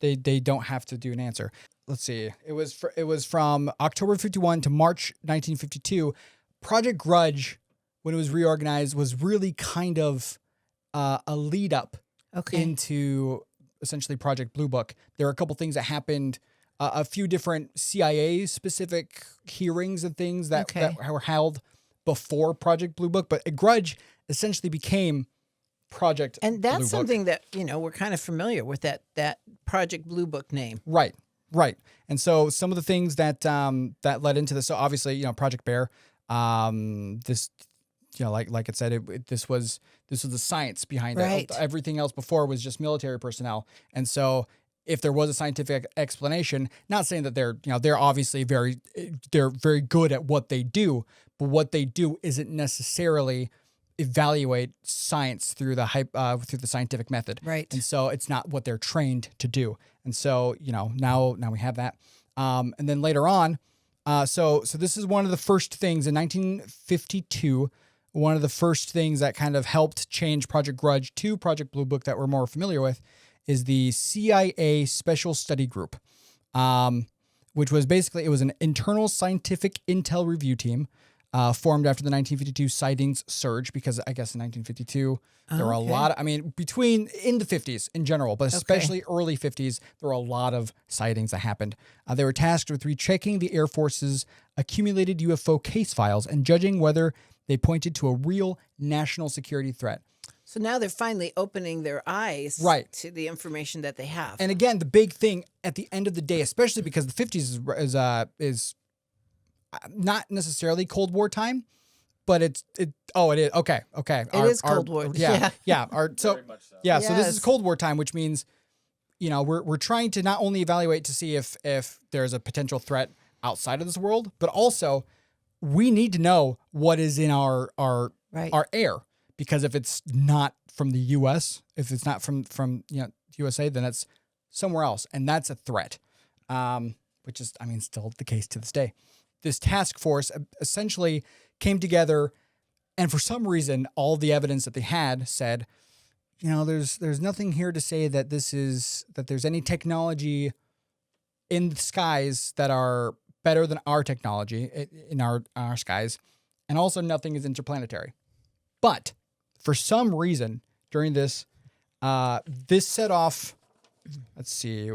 they don't have to do an answer. Let's see. It was from October 51 to March 1952. Project Grudge, when it was reorganized, was really kind of a lead up into essentially Project Blue Book. There were a couple things that happened, a few different CIA specific hearings and things that were held before Project Blue Book, but a Grudge essentially became Project Blue Book. And that's something that, we're kind of familiar with, that Project Blue Book name. Right. And so some of the things that that led into this, so obviously, Project Bear, this, like it said, this was the science behind it. Everything else before was just military personnel. And so if there was a scientific explanation, not saying that they're obviously very good at what they do, but what they do isn't necessarily evaluate science through the scientific method. Right. And so it's not what they're trained to do. And so, now we have that. And then later on, so this is one of the first things in 1952, one of the first things that kind of helped change Project Grudge to Project Blue Book that we're more familiar with is the CIA Special Study Group, which was basically, it was an internal scientific intel review team formed after the 1952 sightings surge, because I guess in 1952, there were a lot of, in the 50s in general, but especially early 50s, there were a lot of sightings that happened. They were tasked with rechecking the Air Force's accumulated UFO case files and judging whether they pointed to a real national security threat. So now they're finally opening their eyes to the information that they have. And again, the big thing at the end of the day, especially because the 50s is not necessarily Cold War time, but it is. Okay. It is Cold War. Yeah. So Yes. So this is Cold War time, which means, we're trying to not only evaluate to see if there's a potential threat outside of this world, but also we need to know what is in our air. Because if it's not from the U.S., if it's not from USA, then it's somewhere else, and that's a threat, which is, still the case to this day. This task force essentially came together, and for some reason, all the evidence that they had said, there's nothing here to say that there's any technology in the skies that are better than our technology in our skies, and also nothing is interplanetary. But for some reason, during this, this set off, let's see,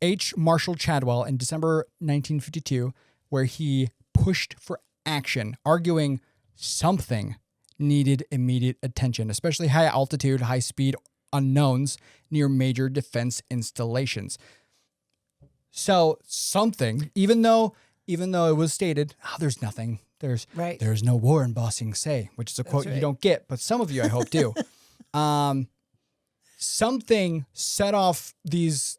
H. Marshall Chadwell in December 1952, where he pushed for action, arguing something needed immediate attention, especially high altitude, high speed unknowns near major defense installations. So something, even though it was stated, there's nothing. There's no war in Ba Sing Se, which is a quote you don't get, but some of you I hope do. Something set off these,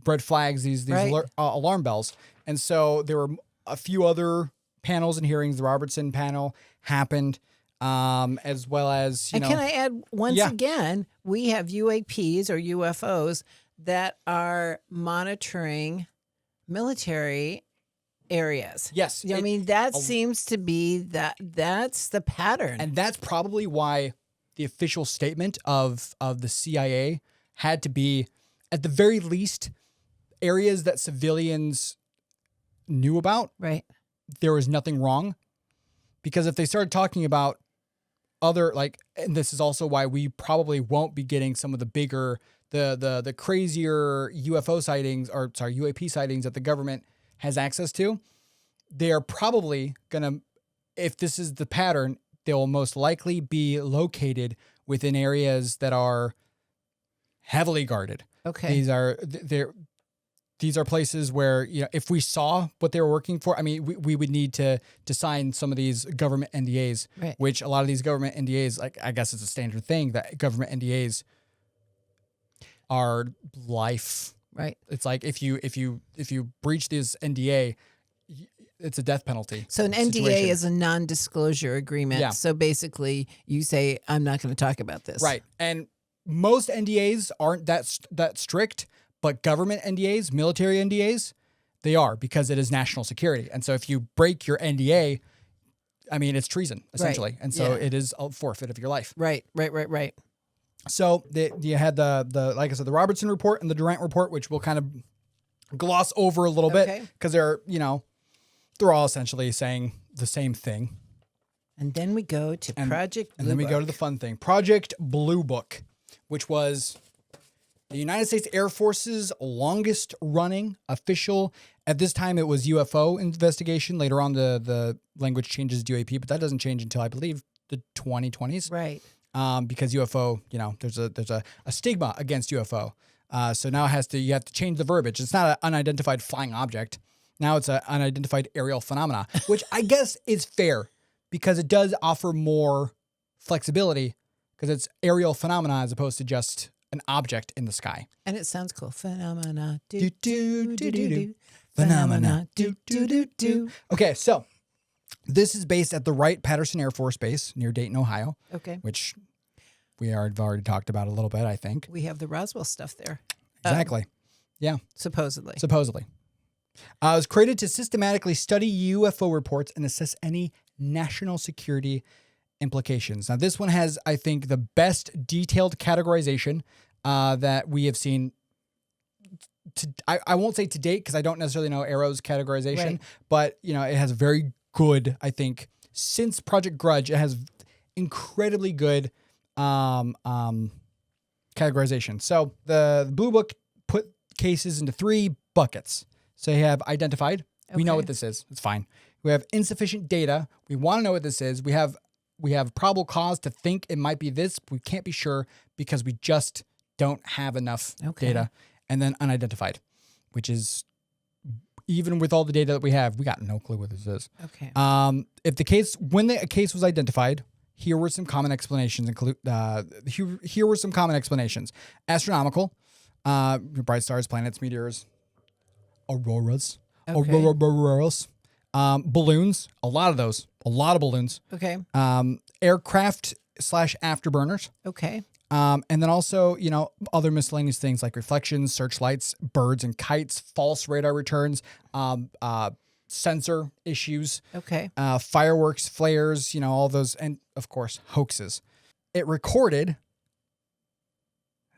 red flags, these alarm bells. And so there were a few other panels and hearings. The Robertson panel happened, as well as, And can I add, once again, we have UAPs or UFOs that are monitoring military areas. Yes. That seems to be that's the pattern. And that's probably why the official statement of the CIA had to be, at the very least, areas that civilians knew about. Right. There was nothing wrong. Because if they started talking about other, and this is also why we probably won't be getting some of the bigger, the crazier UFO sightings, UAP sightings that the government has access to, they are probably going to, if this is the pattern, they will most likely be located within areas that are heavily guarded. Okay. These are places where, you know, if we saw what they were working for, I mean, we would need to sign some of these government NDAs, Right. which a lot of these government NDAs, like, I guess it's a standard thing that government NDAs are life. Right. It's like if you breach this NDA, it's a death penalty. So an NDA is a non-disclosure agreement. Yeah. So basically you say, I'm not going to talk about this. Right. And most NDAs aren't that strict, but government NDAs, military NDAs, they are, because it is national security. And so if you break your NDA, I mean, it's treason, essentially. Right. And so it is a forfeit of your life. Right. So you had the like I said, the Robertson report and the Durant report, which we'll kind of gloss over a little bit because they're all essentially saying the same thing. And then we go to Project Blue Book. And then we go to the fun thing, Project Blue Book, which was the United States Air Force's longest running official. At this time, it was UFO investigation. Later on, the language changes to UAP, but that doesn't change until, I believe, the 2020s. Right. Because UFO, there's a stigma against UFO. So now you have to change the verbiage. It's not an unidentified flying object. Now it's an unidentified aerial phenomena, which I guess is fair because it does offer more flexibility because it's aerial phenomena as opposed to just an object in the sky. And it sounds cool. Phenomena. Do, do, do, do, do. Phenomena. Do, do, do, do. Okay, so this is based at the Wright-Patterson Air Force Base near Dayton, Ohio. Okay. Which we have already talked about a little bit, I think. We have the Roswell stuff there. Exactly. Yeah. Supposedly. It was created to systematically study UFO reports and assess any national security implications. Now, this one has, I think, the best detailed categorization that we have seen. I won't say to date because I don't necessarily know Arrow's categorization, but it has very good, I think, since Project Grudge, it has incredibly good categorization. So the Blue Book put cases into 3 buckets. So you have identified. We know what this is. It's fine. We have insufficient data. We want to know what this is. We have probable cause to think it might be this. But we can't be sure because we just don't have enough data. And then unidentified, which is, even with all the data that we have, we got no clue what this is. Okay. When a case was identified, here were some common explanations. Here were some common explanations: astronomical, bright stars, planets, meteors, auroras, balloons. A lot of balloons. Okay. Aircraft / afterburners. Okay. And then also, other miscellaneous things like reflections, searchlights, birds and kites, false radar returns, sensor issues, fireworks, flares, all those, and of course, hoaxes. This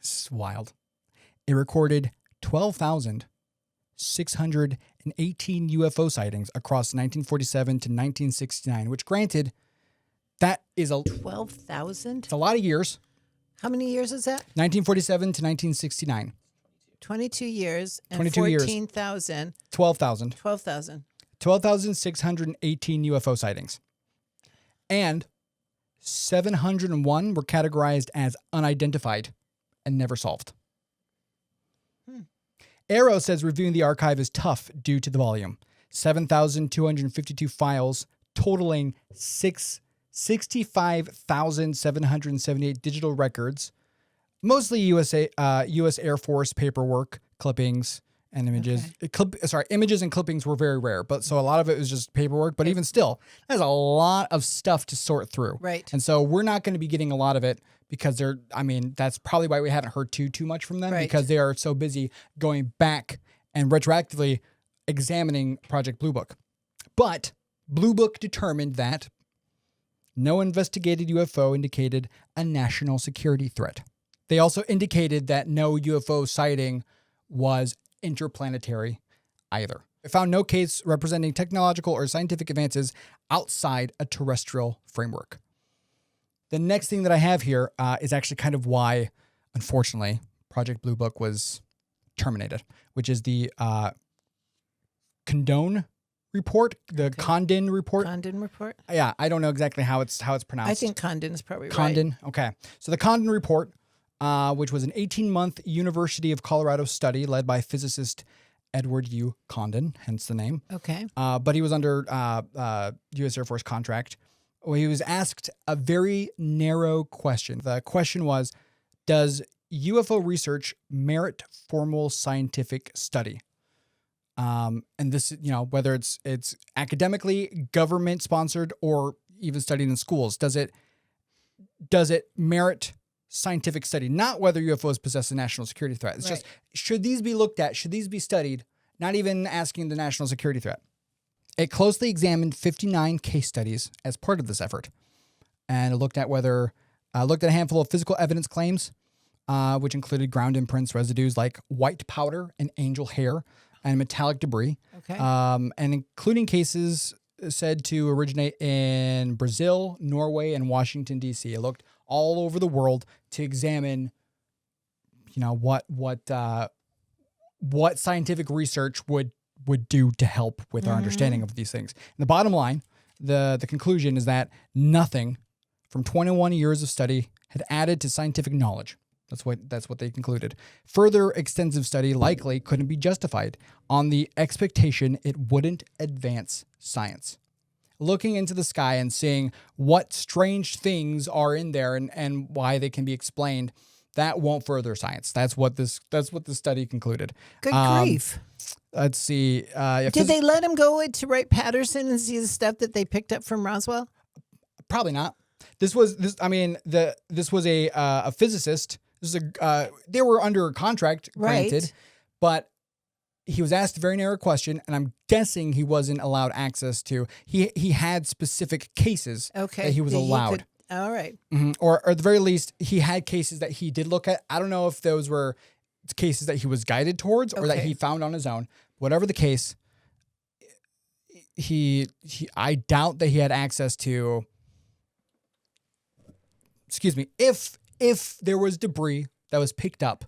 is wild. It recorded 12,618 UFO sightings across 1947 to 1969, which granted, that is 12,000? It's a lot of years. How many years is that? 1947 to 1969. 22 years and 22 14,000. 12,000. 12,000. 12,618 UFO sightings. And 701 were categorized as unidentified and never solved. Arrow says reviewing the archive is tough due to the volume. 7,252 files totaling 65,778 digital records, mostly U.S. Air Force paperwork, clippings, and images. Images and clippings were very rare, but so a lot of it was just paperwork. But even still, there's a lot of stuff to sort through. Right. And so we're not going to be getting a lot of it because that's probably why we haven't heard too much from them, because they are so busy going back and retroactively examining Project Blue Book. But Blue Book determined that no investigated UFO indicated a national security threat. They also indicated that no UFO sighting was interplanetary either. They found no case representing technological or scientific advances outside a terrestrial framework. The next thing that I have here is actually kind of why, unfortunately, Project Blue Book was terminated, which is the condone report, the Condon report. Condon report? Yeah, I don't know exactly how it's pronounced. I think Condon is probably right. Condon. Okay. So the Condon report, which was an 18-month University of Colorado study led by physicist Edward U. Condon, hence the name. Okay. But he was under U.S. Air Force contract. Well, he was asked a very narrow question. The question was, does UFO research merit formal scientific study? And this, whether it's academically, government sponsored, or even studied in schools, does it merit scientific study? Not whether UFOs possess a national security threat. It's just, should these be looked at? Should these be studied? Not even asking the national security threat. It closely examined 59 case studies as part of this effort, and it looked at a handful of physical evidence claims, which included ground imprints, residues like white powder and angel hair, and metallic debris. Okay. And including cases said to originate in Brazil, Norway, and Washington, D.C. It looked all over the world to examine, what scientific research would do to help with our understanding of these things. And the bottom line, the conclusion is that nothing from 21 years of study had added to scientific knowledge. That's what they concluded. Further extensive study likely couldn't be justified on the expectation it wouldn't advance science. Looking into the sky and seeing what strange things are in there and why they can be explained, that won't further science. That's what this study concluded. Good grief. Let's see. Did they let him go to Wright-Patterson and see the stuff that they picked up from Roswell? Probably not. This was a physicist. They were under contract, granted, Right. but he was asked a very narrow question, and I'm guessing he wasn't allowed access to. He had specific cases that he was allowed. All right. Mm-hmm. Or at the very least, he had cases that he did look at. I don't know if those were cases that he was guided towards or that he found on his own. Whatever the case, I doubt that he had access to. Excuse me. If there was debris that was picked up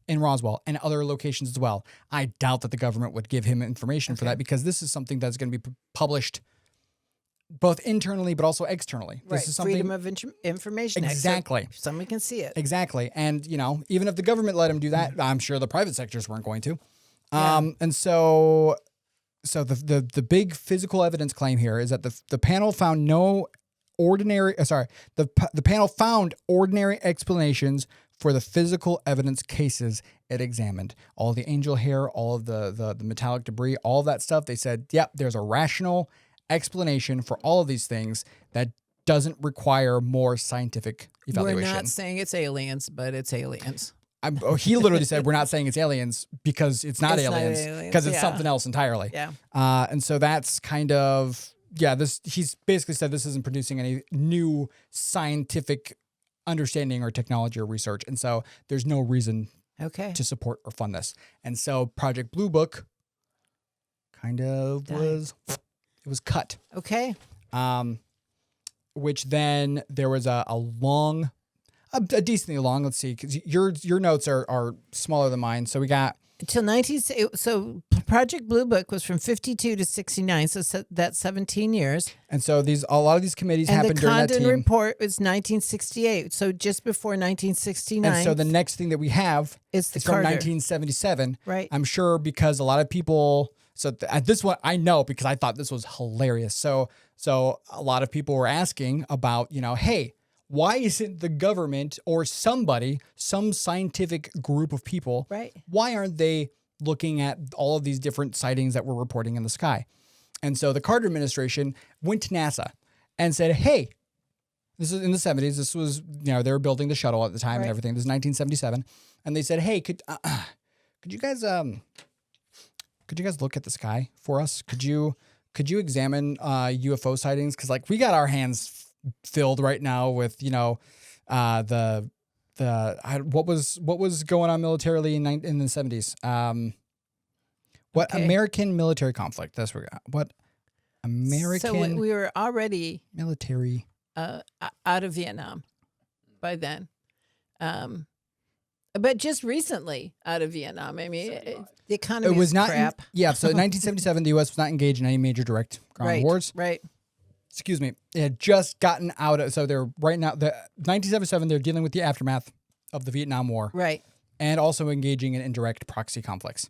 in Roswell and other locations as well, I doubt that the government would give him information for that, because this is something that's going to be published both internally but also externally. Right. This is something, Freedom of Information Act. Exactly. So someone can see it. Exactly. And, even if the government let him do that, I'm sure the private sectors weren't going to. And so the big physical evidence claim here is that the panel found the panel found ordinary explanations for the physical evidence cases it examined. All the angel hair, all of the metallic debris, all of that stuff. They said, yep, there's a rational explanation for all of these things that doesn't require more scientific evaluation. We're not saying it's aliens, but it's aliens. He literally said, we're not saying it's aliens because it's not aliens, because it's something else entirely. Yeah. And so that's kind of... he's basically said this isn't producing any new scientific understanding or technology or research. And so there's no reason to support or fund this. And so Project Blue Book kind of was cut. Okay. Which then there was a decently long, let's see, because your notes are smaller than mine. So we got... So Project Blue Book was from 52 to 69, so that's 17 years. And so a lot of these committees happened during that team. And the Condon report was 1968, so just before 1969. And so the next thing that we have is from 1977. Right. I'm sure because a lot of people... So at this one, I know because I thought this was hilarious. So a lot of people were asking about, hey, why isn't the government or some scientific group of people, why aren't they looking at all of these different sightings that we're reporting in the sky? And so the Carter administration went to NASA and said, hey, this is in the 70s. This was, they were building the shuttle at the time and everything. This is 1977. And they said, hey, could you guys look at the sky for us? Could you examine UFO sightings? Because we got our hands filled right now with what was going on militarily in the 70s. American military conflict? That's what we got. What American? So we were already military out of Vietnam by then. But just recently out of Vietnam. I mean, the economy It was not crap. So in 1977, the U.S. was not engaged in any major direct ground wars. Right. Excuse me. It had just gotten out of. So they're right now. The 1977, they're dealing with the aftermath of the Vietnam War. Right. And also engaging in indirect proxy conflicts.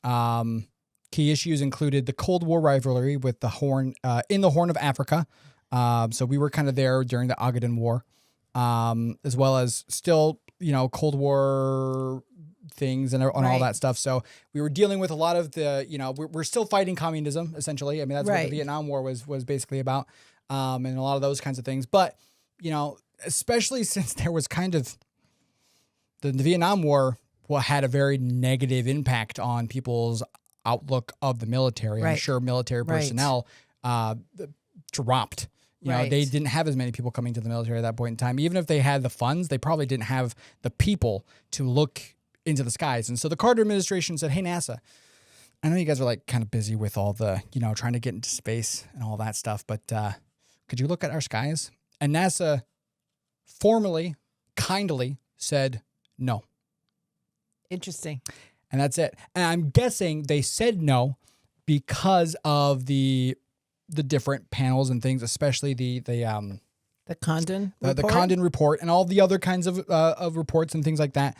Key issues included the Cold War rivalry with the Horn in the Horn of Africa. So we were kind of there during the Ogaden War, as well as still, Cold War things and all that stuff. So we were dealing with a lot of the, we're still fighting communism, essentially. I mean, that's what the Vietnam War was basically about, and a lot of those kinds of things. But, especially since there was kind of the Vietnam War had a very negative impact on people's outlook of the military. I'm sure military personnel dropped. They didn't have as many people coming to the military at that point in time. Even if they had the funds, they probably didn't have the people to look into the skies. And so the Carter administration said, hey, NASA, I know you guys are like kind of busy with all the, trying to get into space and all that stuff, but could you look at our skies? And NASA formally, kindly said no. Interesting. And that's it. And I'm guessing they said no because of the different panels and things, especially the Condon report? The Condon report and all the other kinds of reports and things like that.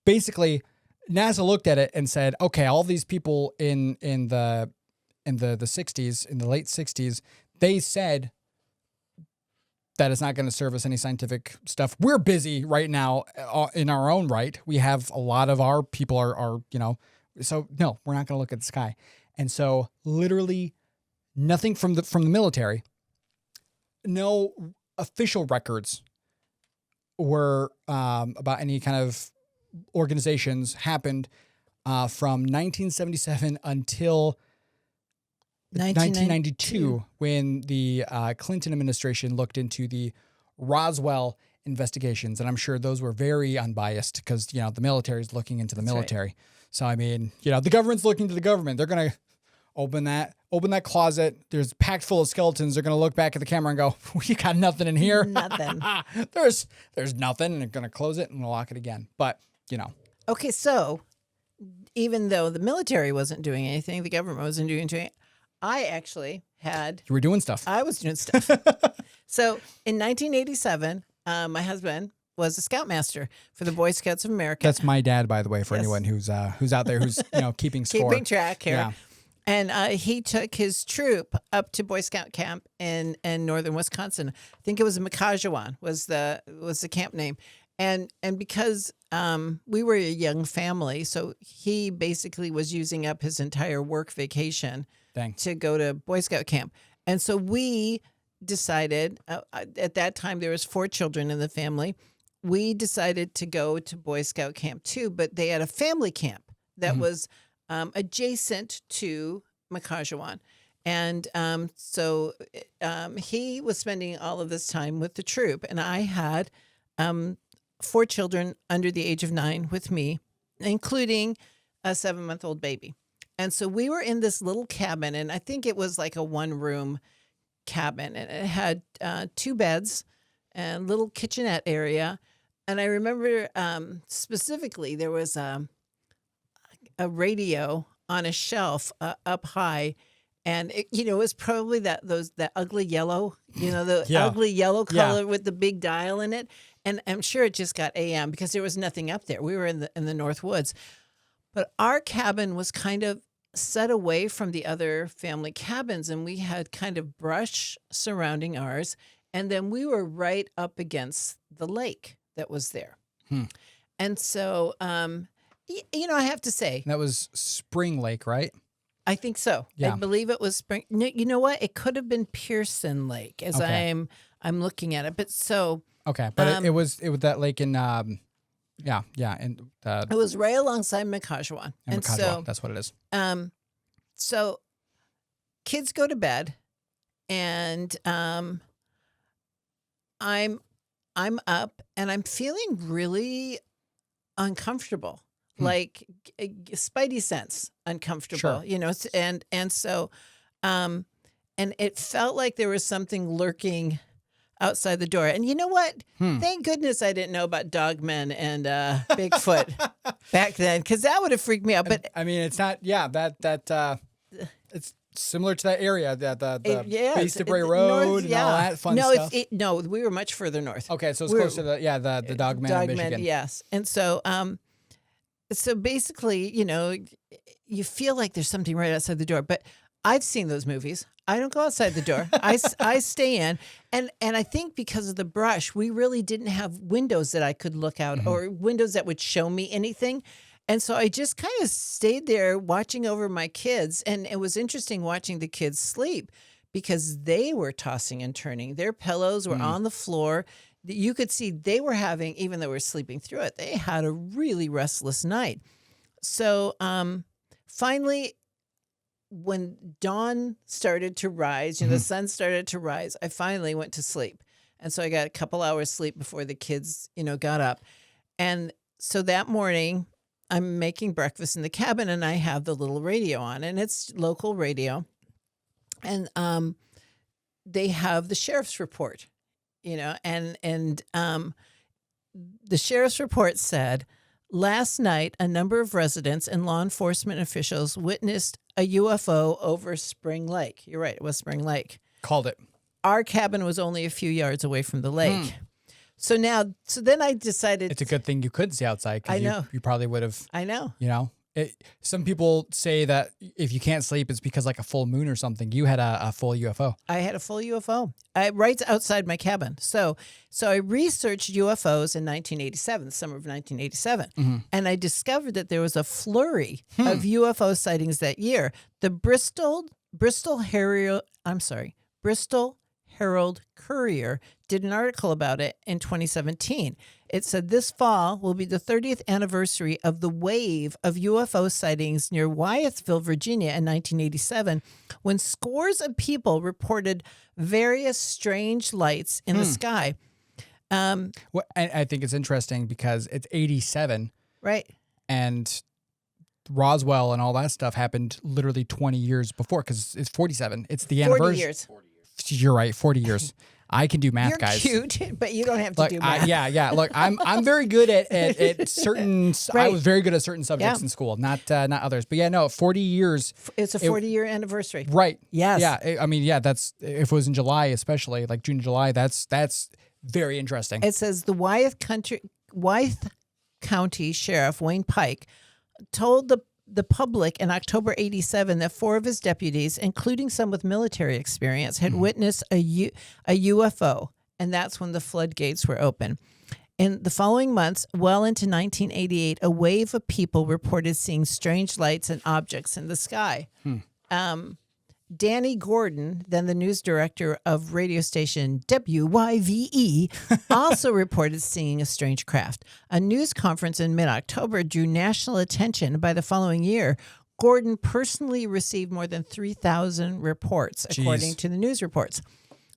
Basically, NASA looked at it and said, okay, all these people in the 60s, in the late 60s, they said that it's not going to serve us any scientific stuff. We're busy right now in our own right. We have a lot of our people are so no, we're not going to look at the sky. And so literally nothing from the military, no official records were about any kind of organizations happened from 1977 until 1992, when the Clinton administration looked into the Roswell investigations. And I'm sure those were very unbiased because, the military is looking into the military. Right. So, I mean, the government's looking to the government. They're going to open that closet. There's packed full of skeletons. They're going to look back at the camera and go, we got nothing in here. Nothing. There's nothing. And they're going to close it and lock it again. But, Okay, so even though the military wasn't doing anything, the government wasn't doing anything, I actually had... You were doing stuff. I was doing stuff. So in 1987, my husband was a scoutmaster for the Boy Scouts of America. That's my dad, by the way, for anyone who's out there who's keeping score. Keeping track here. Yeah. And he took his troop up to Boy Scout camp in northern Wisconsin. I think it was Makajawan was the camp name. And because we were a young family, so he basically was using up his entire work vacation to go to Boy Scout camp. And so we decided, at that time there was 4 children in the family, we decided to go to Boy Scout camp too, but they had a family camp that was adjacent to Makajawan. And so he was spending all of this time with the troop, and I had 4 children under the age of 9 with me, including a 7-month-old baby. And so we were in this little cabin, and I think it was like a 1-room cabin, and it had 2 beds and little kitchenette area. And I remember specifically there was a radio on a shelf up high, and it was probably that ugly yellow, ugly yellow color with the big dial in it. And I'm sure it just got AM because there was nothing up there. We were in the North Woods, but our cabin was kind of set away from the other family cabins, and we had kind of brush surrounding ours, and then we were right up against the lake that was there. And so, I have to say that was Spring Lake, right? I think so. Yeah. I believe it was Spring. You know what? It could have been Pearson Lake as I'm looking at it, but so. Okay, but it was that lake in, and it was right alongside Makajawan, and so that's what it is. So kids go to bed, and I'm up, and I'm feeling really uncomfortable, like spidey sense uncomfortable, sure. And so, and it felt like there was something lurking outside the door. And you know what? Thank goodness I didn't know about dogmen and Bigfoot back then, because that would have freaked me out. But I mean, it's not. Yeah, it's similar to that area, the Base Debray Road and all that fun stuff. No, we were much further north. Okay, so it's close to the Dogman in Michigan. Yes, and so so basically, you feel like there's something right outside the door, but I've seen those movies. I don't go outside the door. I stay in, and I think because of the brush, we really didn't have windows that I could look out or windows that would show me anything. And so I just kind of stayed there watching over my kids. And it was interesting watching the kids sleep because they were tossing and turning. Their pillows were on the floor. You could see they were having, even though we were sleeping through it, they had a really restless night. So finally, when dawn started to rise, the sun started to rise, I finally went to sleep. And so I got a couple hours sleep before the kids, got up. And so that morning, I'm making breakfast in the cabin and I have the little radio on, and it's local radio. And they have the sheriff's report, and the sheriff's report said, last night, a number of residents and law enforcement officials witnessed a UFO over Spring Lake. You're right, it was Spring Lake. Called it. Our cabin was only a few yards away from the lake. So then I decided... It's a good thing you could see outside because you probably would have... I know. Some people say that if you can't sleep, it's because like a full moon or something. You had a full UFO. I had a full UFO right outside my cabin. So I researched UFOs in 1987, the summer of 1987, and I discovered that there was a flurry of UFO sightings that year. The Bristol Herald Courier did an article about it in 2017. It said this fall will be the 30th anniversary of the wave of UFO sightings near Wyethville, Virginia in 1987, when scores of people reported various strange lights in the sky. Well, I think it's interesting because it's 87. Right. And Roswell and all that stuff happened literally 20 years before because it's 47. It's the anniversary. 40 years. You're right, 40 years. I can do math, guys. You're cute, but you don't have to do math. Yeah. Look, I'm very good at certain. Right. I was very good at certain subjects in school, not others. But yeah, no, 40 years. It's a 40-year anniversary. Right. Yes. Yeah. That's if it was in July, especially like June, July. That's very interesting. It says the Wyeth County Sheriff Wayne Pike told the public in October 87 that 4 of his deputies, including some with military experience, had witnessed a UFO, and that's when the floodgates were open. In the following months, well into 1988, a wave of people reported seeing strange lights and objects in the sky. Danny Gordon, then the news director of radio station WYVE, also reported seeing a strange craft. A news conference in mid-October drew national attention. By the following year, Gordon personally received more than 3,000 reports, according to the news reports.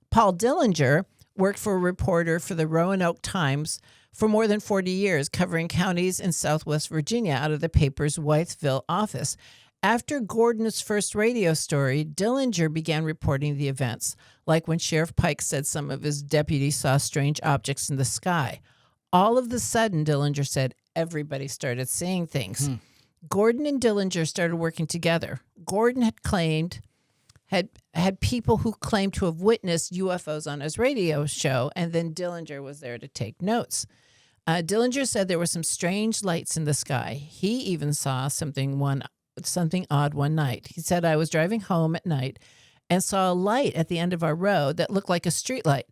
Paul Dillinger worked for a reporter for the Roanoke Times for more than 40 years, covering counties in Southwest Virginia out of the paper's Wyethville office. After Gordon's first radio story, Dillinger began reporting the events, like when Sheriff Pike said some of his deputies saw strange objects in the sky. All of a sudden, Dillinger said, everybody started seeing things. Gordon and Dillinger started working together. Gordon had people who claimed to have witnessed UFOs on his radio show, and then Dillinger was there to take notes. Dillinger said there were some strange lights in the sky. He even saw something odd one night. He said, I was driving home at night and saw a light at the end of our road that looked like a street light,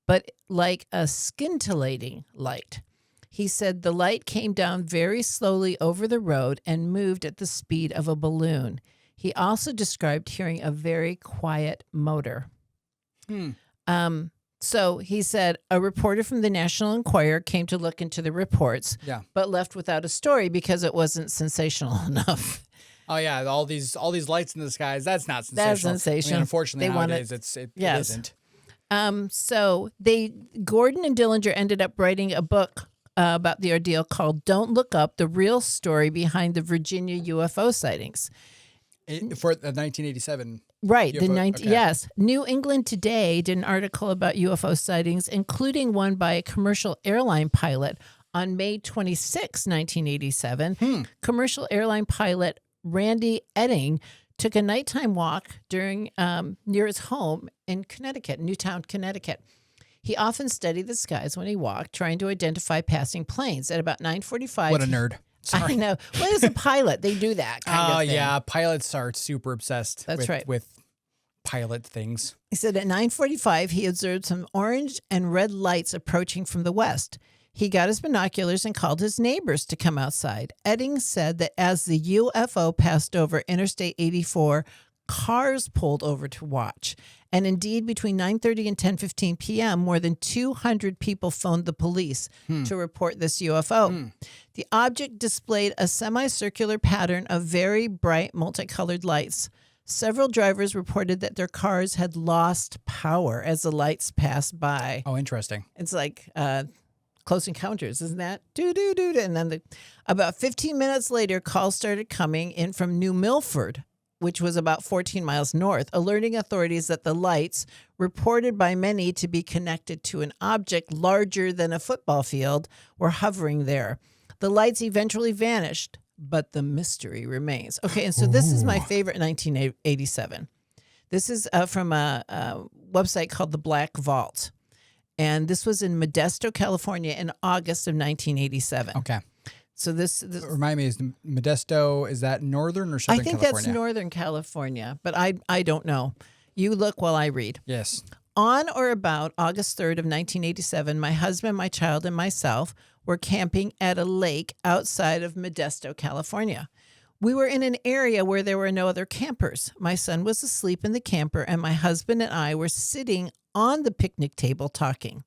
but like a scintillating light. He said the light came down very slowly over the road and moved at the speed of a balloon. He also described hearing a very quiet motor. So he said a reporter from the National Enquirer came to look into the reports, but left without a story because it wasn't sensational enough. Oh yeah, all these lights in the skies. That's not sensational. That's sensational. I mean, unfortunately, nowadays it isn't. So Gordon and Dillinger ended up writing a book about the ordeal called "Don't Look Up: The Real Story Behind the Virginia UFO Sightings." For the 1987. Right. UFO, okay. Yes. New England Today did an article about UFO sightings, including one by a commercial airline pilot on May 26, 1987. Commercial airline pilot Randy Edding took a nighttime walk during near his home in Connecticut, Newtown, Connecticut. He often studied the skies when he walked, trying to identify passing planes. At about 9:45. What a nerd. Sorry. I know. What is a pilot? They do that kind of thing. Yeah. Pilots are super obsessed with pilot things. He said at 9:45, he observed some orange and red lights approaching from the west. He got his binoculars and called his neighbors to come outside. Edding said that as the UFO passed over Interstate 84, cars pulled over to watch. And indeed, between 9:30 and 10:15 p.m., more than 200 people phoned the police to report this UFO. The object displayed a semicircular pattern of very bright, multicolored lights. Several drivers reported that their cars had lost power as the lights passed by. Oh, interesting. It's like Close Encounters, isn't that? Do-do-do-do. And then about 15 minutes later, calls started coming in from New Milford, which was about 14 miles north, alerting authorities that the lights, reported by many to be connected to an object larger than a football field, were hovering there. The lights eventually vanished, but the mystery remains. Okay, and so this is my favorite 1987. This is from a website called The Black Vault. And this was in Modesto, California in August of 1987. Okay. So this Remind me, is Modesto, is that northern or southern California? I think that's Northern California, but I don't know. You look while I read. Yes. On or about August 3rd of 1987, my husband, my child, and myself were camping at a lake outside of Modesto, California. We were in an area where there were no other campers. My son was asleep in the camper, and my husband and I were sitting on the picnic table talking.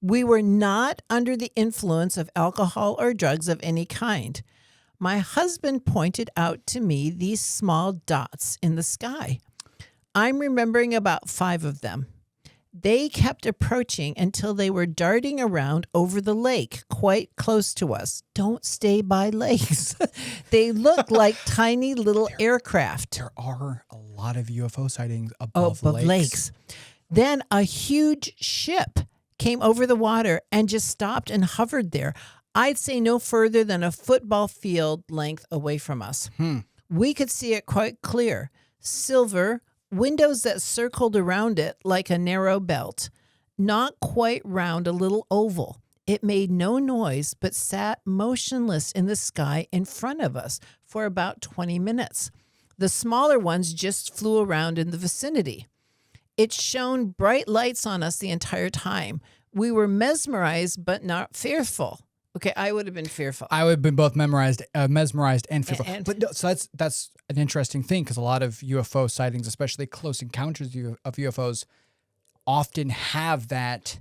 We were not under the influence of alcohol or drugs of any kind. My husband pointed out to me these small dots in the sky. I'm remembering about 5 of them. They kept approaching until they were darting around over the lake, quite close to us. Don't stay by lakes. They look like tiny little aircraft. There are a lot of UFO sightings above lakes. Then a huge ship came over the water and just stopped and hovered there. I'd say no further than a football field length away from us. We could see it quite clear. Silver, windows that circled around it like a narrow belt. Not quite round, a little oval. It made no noise, but sat motionless in the sky in front of us for about 20 minutes. The smaller ones just flew around in the vicinity. It shone bright lights on us the entire time. We were mesmerized, but not fearful. Okay, I would have been fearful. I would have been both mesmerized and fearful. But no, so that's an interesting thing, because a lot of UFO sightings, especially close encounters of UFOs, often have that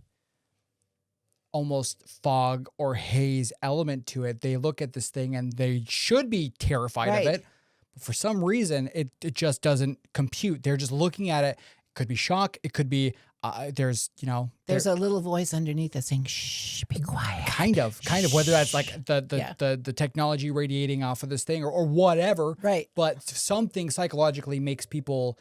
almost fog or haze element to it. They look at this thing and they should be terrified of it, but for some reason it just doesn't compute. They're just looking at it. It could be shock. It could be there's a little voice underneath that's saying, "Shh, be quiet." Kind of. Whether that's like the technology radiating off of this thing or whatever. Right. But something psychologically makes people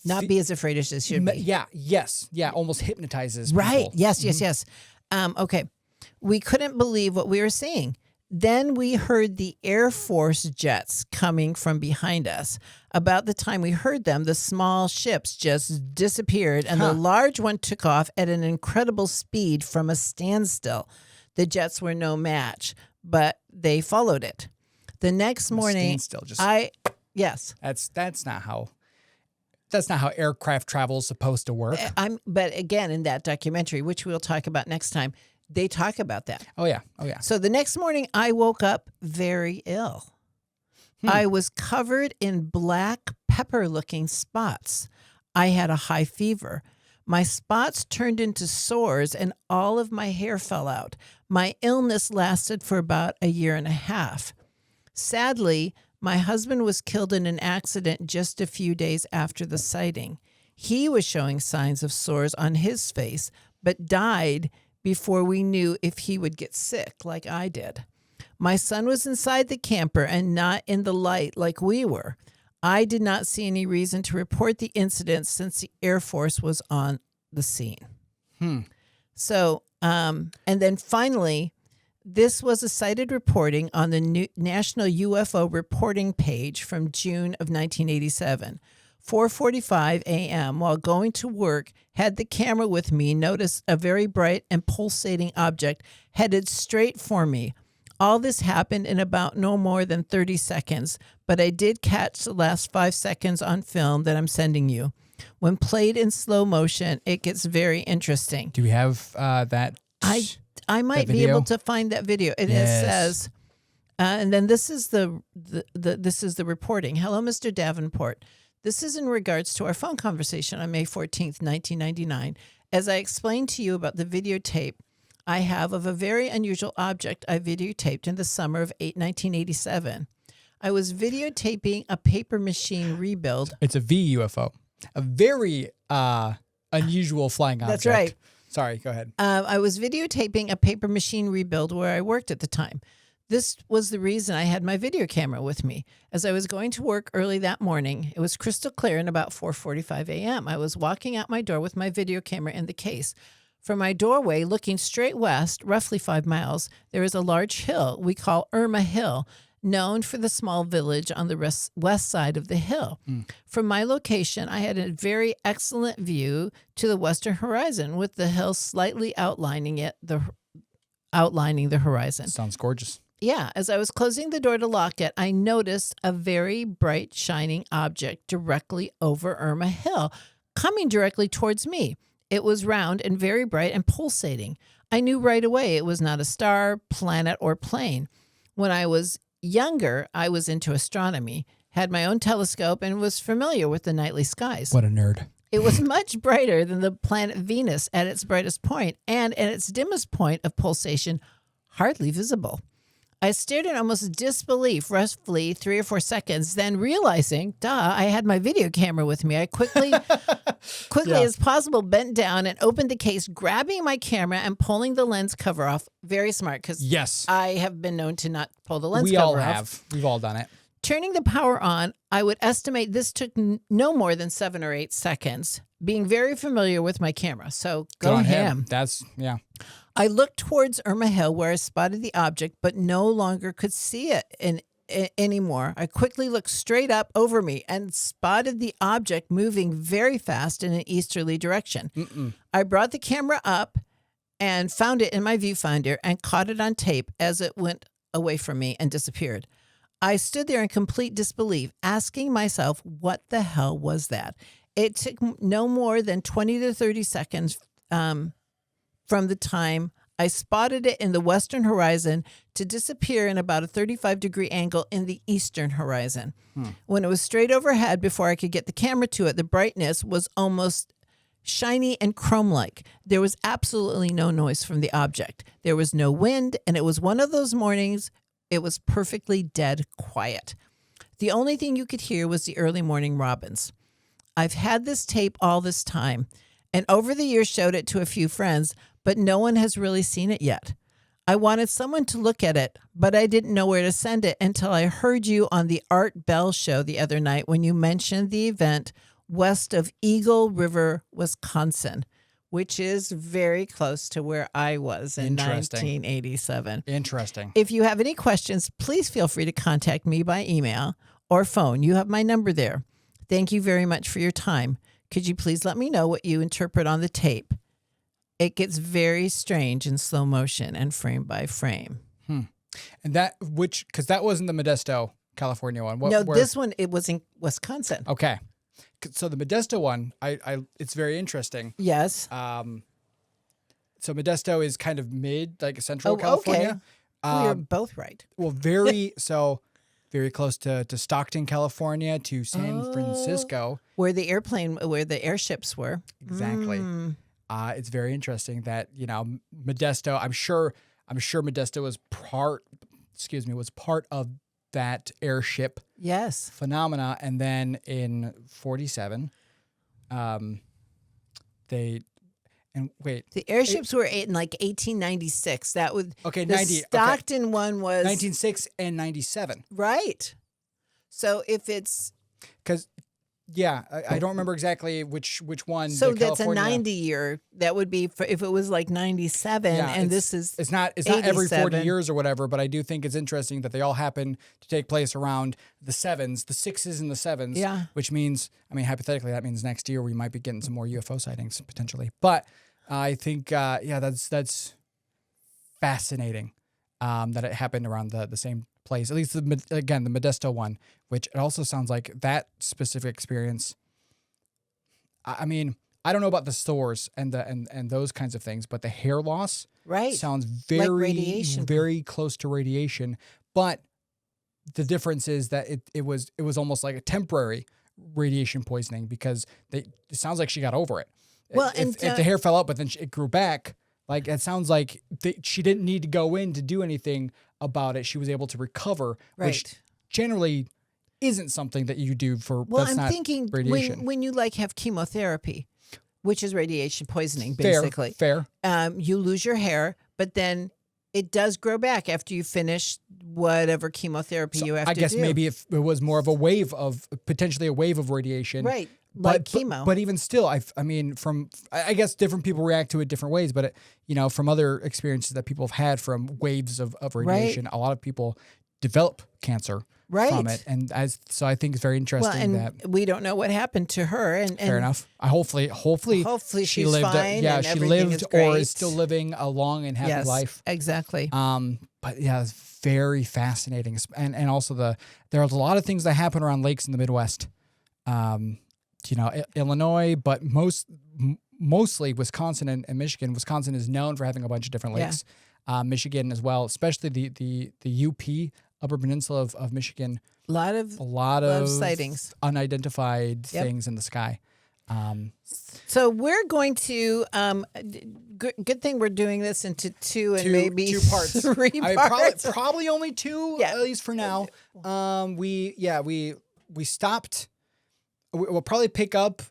not be as afraid as they should be. Yeah. Yes. Yeah. Almost hypnotizes people. Right. Yes. Yes. Okay. We couldn't believe what we were seeing. Then we heard the Air Force jets coming from behind us. About the time we heard them, the small ships just disappeared, and the large one took off at an incredible speed from a standstill. The jets were no match, but they followed it. The next morning, That's not how aircraft travel is supposed to work. But again, in that documentary, which we'll talk about next time, they talk about that. Oh, yeah. So the next morning, I woke up very ill. I was covered in black pepper-looking spots. I had a high fever. My spots turned into sores, and all of my hair fell out. My illness lasted for about a year and a half. Sadly, my husband was killed in an accident just a few days after the sighting. He was showing signs of sores on his face, but died before we knew if he would get sick like I did. My son was inside the camper and not in the light like we were. I did not see any reason to report the incident since the Air Force was on the scene. So, and then finally, this was a cited reporting on the National UFO Reporting page from June of 1987. 4:45 a.m. while going to work, had the camera with me, noticed a very bright and pulsating object headed straight for me. All this happened in about no more than 30 seconds, but I did catch the last 5 seconds on film that I'm sending you. When played in slow motion, it gets very interesting. Do we have that? I might be able to find that video. It says, and then this is this is the reporting. Hello, Mr. Davenport. This is in regards to our phone conversation on May 14th, 1999. As I explained to you about the videotape I have of a very unusual object I videotaped in the summer of 1987. I was videotaping a paper machine rebuild. It's a VUFO, a very unusual flying object. That's right. Sorry, go ahead. I was videotaping a paper machine rebuild where I worked at the time. This was the reason I had my video camera with me. As I was going to work early that morning, it was crystal clear and about 4:45 a.m. I was walking out my door with my video camera in the case. From my doorway, looking straight west, roughly 5 miles, there is a large hill we call Irma Hill, known for the small village on the west side of the hill. From my location, I had a very excellent view to the western horizon, with the hill slightly outlining the horizon. Sounds gorgeous. Yeah, as I was closing the door to lock it, I noticed a very bright, shining object directly over Irma Hill, coming directly towards me. It was round and very bright and pulsating. I knew right away it was not a star, planet, or plane. When I was younger, I was into astronomy, had my own telescope, and was familiar with the nightly skies. What a nerd. It was much brighter than the planet Venus at its brightest point, and at its dimmest point of pulsation, hardly visible. I stared in almost disbelief, roughly 3 or 4 seconds, then realizing, I had my video camera with me. I quickly as possible bent down and opened the case, grabbing my camera and pulling the lens cover off. Very smart, because I have been known to not pull the lens cover off. We all have. We've all done it. Turning the power on, I would estimate this took no more than 7 or 8 seconds, being very familiar with my camera. So go ham. That's, I looked towards Irma Hill where I spotted the object, but no longer could see it anymore. I quickly looked straight up over me and spotted the object moving very fast in an easterly direction. I brought the camera up and found it in my viewfinder and caught it on tape as it went away from me and disappeared. I stood there in complete disbelief, asking myself, what the hell was that? It took no more than 20 to 30 seconds from the time I spotted it in the western horizon to disappear in about a 35-degree angle in the eastern horizon. When it was straight overhead before I could get the camera to it, the brightness was almost shiny and chrome-like. There was absolutely no noise from the object. There was no wind, and it was one of those mornings it was perfectly dead quiet. The only thing you could hear was the early morning robins. I've had this tape all this time, and over the years showed it to a few friends, but no one has really seen it yet. I wanted someone to look at it, but I didn't know where to send it until I heard you on the Art Bell show the other night when you mentioned the event west of Eagle River, Wisconsin, which is very close to where I was in 1987. Interesting. If you have any questions, please feel free to contact me by email or phone. You have my number there. Thank you very much for your time. Could you please let me know what you interpret on the tape? It gets very strange in slow motion and frame by frame. And because that wasn't the Modesto, California one. This one, it was in Wisconsin. Okay. So the Modesto one, it's very interesting. Yes. So Modesto is kind of mid, like central California. Okay. You're both right. Well, very close to Stockton, California, to San Francisco, where the airships were. Exactly. It's very interesting that Modesto. I'm sure Modesto was part of that airship phenomena, and then in 47 the airships were in like 1896. That would the Stockton one was 1906 and 97, right? So if it's Because I don't remember exactly which one. So the that's California, a 90 year. That would be for, if it was like 97, and this is it's not every 40 87. years or whatever. But I do think it's interesting that they all happen to take place around the 7s, the 6s, and the 7s. Yeah. Which means, I mean, hypothetically, that means next year we might be getting some more UFO sightings potentially. But I think that's fascinating that it happened around the same place. At least the Modesto one, which it also sounds like that specific experience. I mean, I don't know about the stores and those kinds of things, but the hair loss sounds very, like radiation. very close to radiation. But the difference is that it was almost like a temporary radiation poisoning because it sounds like she got over it. Well, if the hair fell out, but then it grew back, like it sounds like she didn't need to go in to do anything about it. She was able to recover, which generally isn't something that you do for. Well, that's I'm not thinking radiation. when you like have chemotherapy, which is radiation poisoning, basically. Fair. You lose your hair, but then it does grow back after you finish whatever chemotherapy you have to do. I guess maybe if it was more of a wave of potentially a wave of radiation, right? Like chemo. But even still, I mean, I guess different people react to it different ways. But from other experiences that people have had from waves of radiation, a lot of people develop cancer from it, and so I think it's very interesting that we don't know what happened to her. And fair enough. Hopefully she she's lived. Fine Yeah, and she everything lived is great. or is still living a long and happy life. Exactly. But yeah, it's very fascinating, and also there's a lot of things that happen around lakes in the Midwest. Illinois, but mostly Wisconsin and Michigan. Wisconsin is known for having a bunch of different lakes. Michigan as well, especially the UP, Upper Peninsula of Michigan. A lot of sightings, unidentified things in the sky. So we're going to. Good thing we're doing this into two maybe two parts. 3 parts. Probably only 2 at least for now. We stopped. We'll probably pick up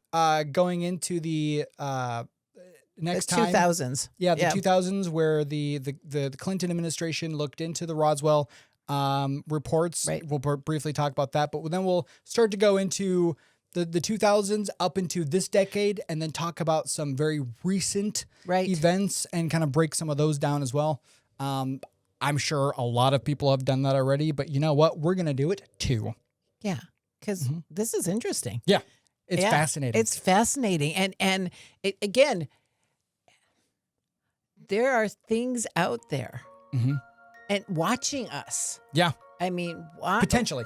going into the next time. 2000s. Yeah, the 2000s, where the Clinton administration looked into the Roswell reports. Right. We'll briefly talk about that, but then we'll start to go into the 2000s up into this decade, and then talk about some very recent events and kind of break some of those down as well. I'm sure a lot of people have done that already, but you know what? We're going to do it too. Yeah. Because this is interesting. Yeah, it's fascinating. It's fascinating, and again, there are things out there, and watching us. Yeah, I mean, potentially.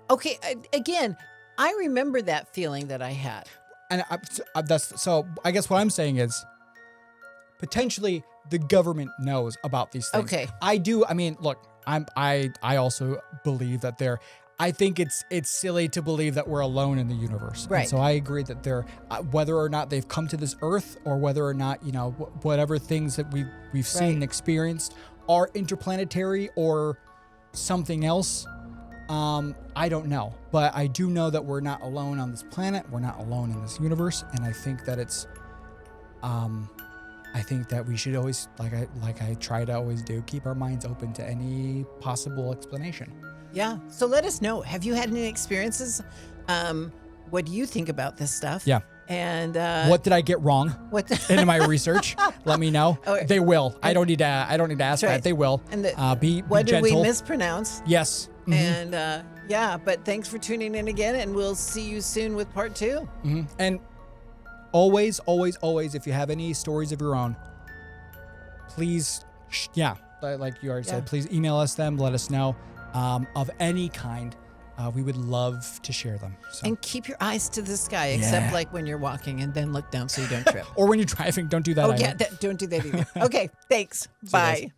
Okay, again, I remember that feeling that I had, and that's so. I guess what I'm saying is, potentially the government knows about these things. Okay, I do. I mean, look, I also believe that they're. I think it's silly to believe that we're alone in the universe. Right. And so I agree that they're, whether or not they've come to this earth, or whether or not, whatever things that we've seen and experienced are interplanetary or something else, I don't know. But I do know that we're not alone on this planet. We're not alone in this universe. And I think that it's, I think that we should always, like I try to always do, keep our minds open to any possible explanation. Yeah. So let us know. Have you had any experiences? What do you think about this stuff? Yeah. And what did I get wrong in my research? Let me know. They will. I don't need to ask that. They will. And be what gentle. did we mispronounce? Yes. Mm-hmm. And but thanks for tuning in again, and we'll see you soon with part 2. Mm-hmm. And always, if you have any stories of your own, please, like you already said, please email us them. Let us know. Of any kind, we would love to share them. So. And keep your eyes to the sky, except like when you're walking, and then look down so you don't trip. Or when you're driving, don't do that either. Don't do that either. Okay, thanks. Bye.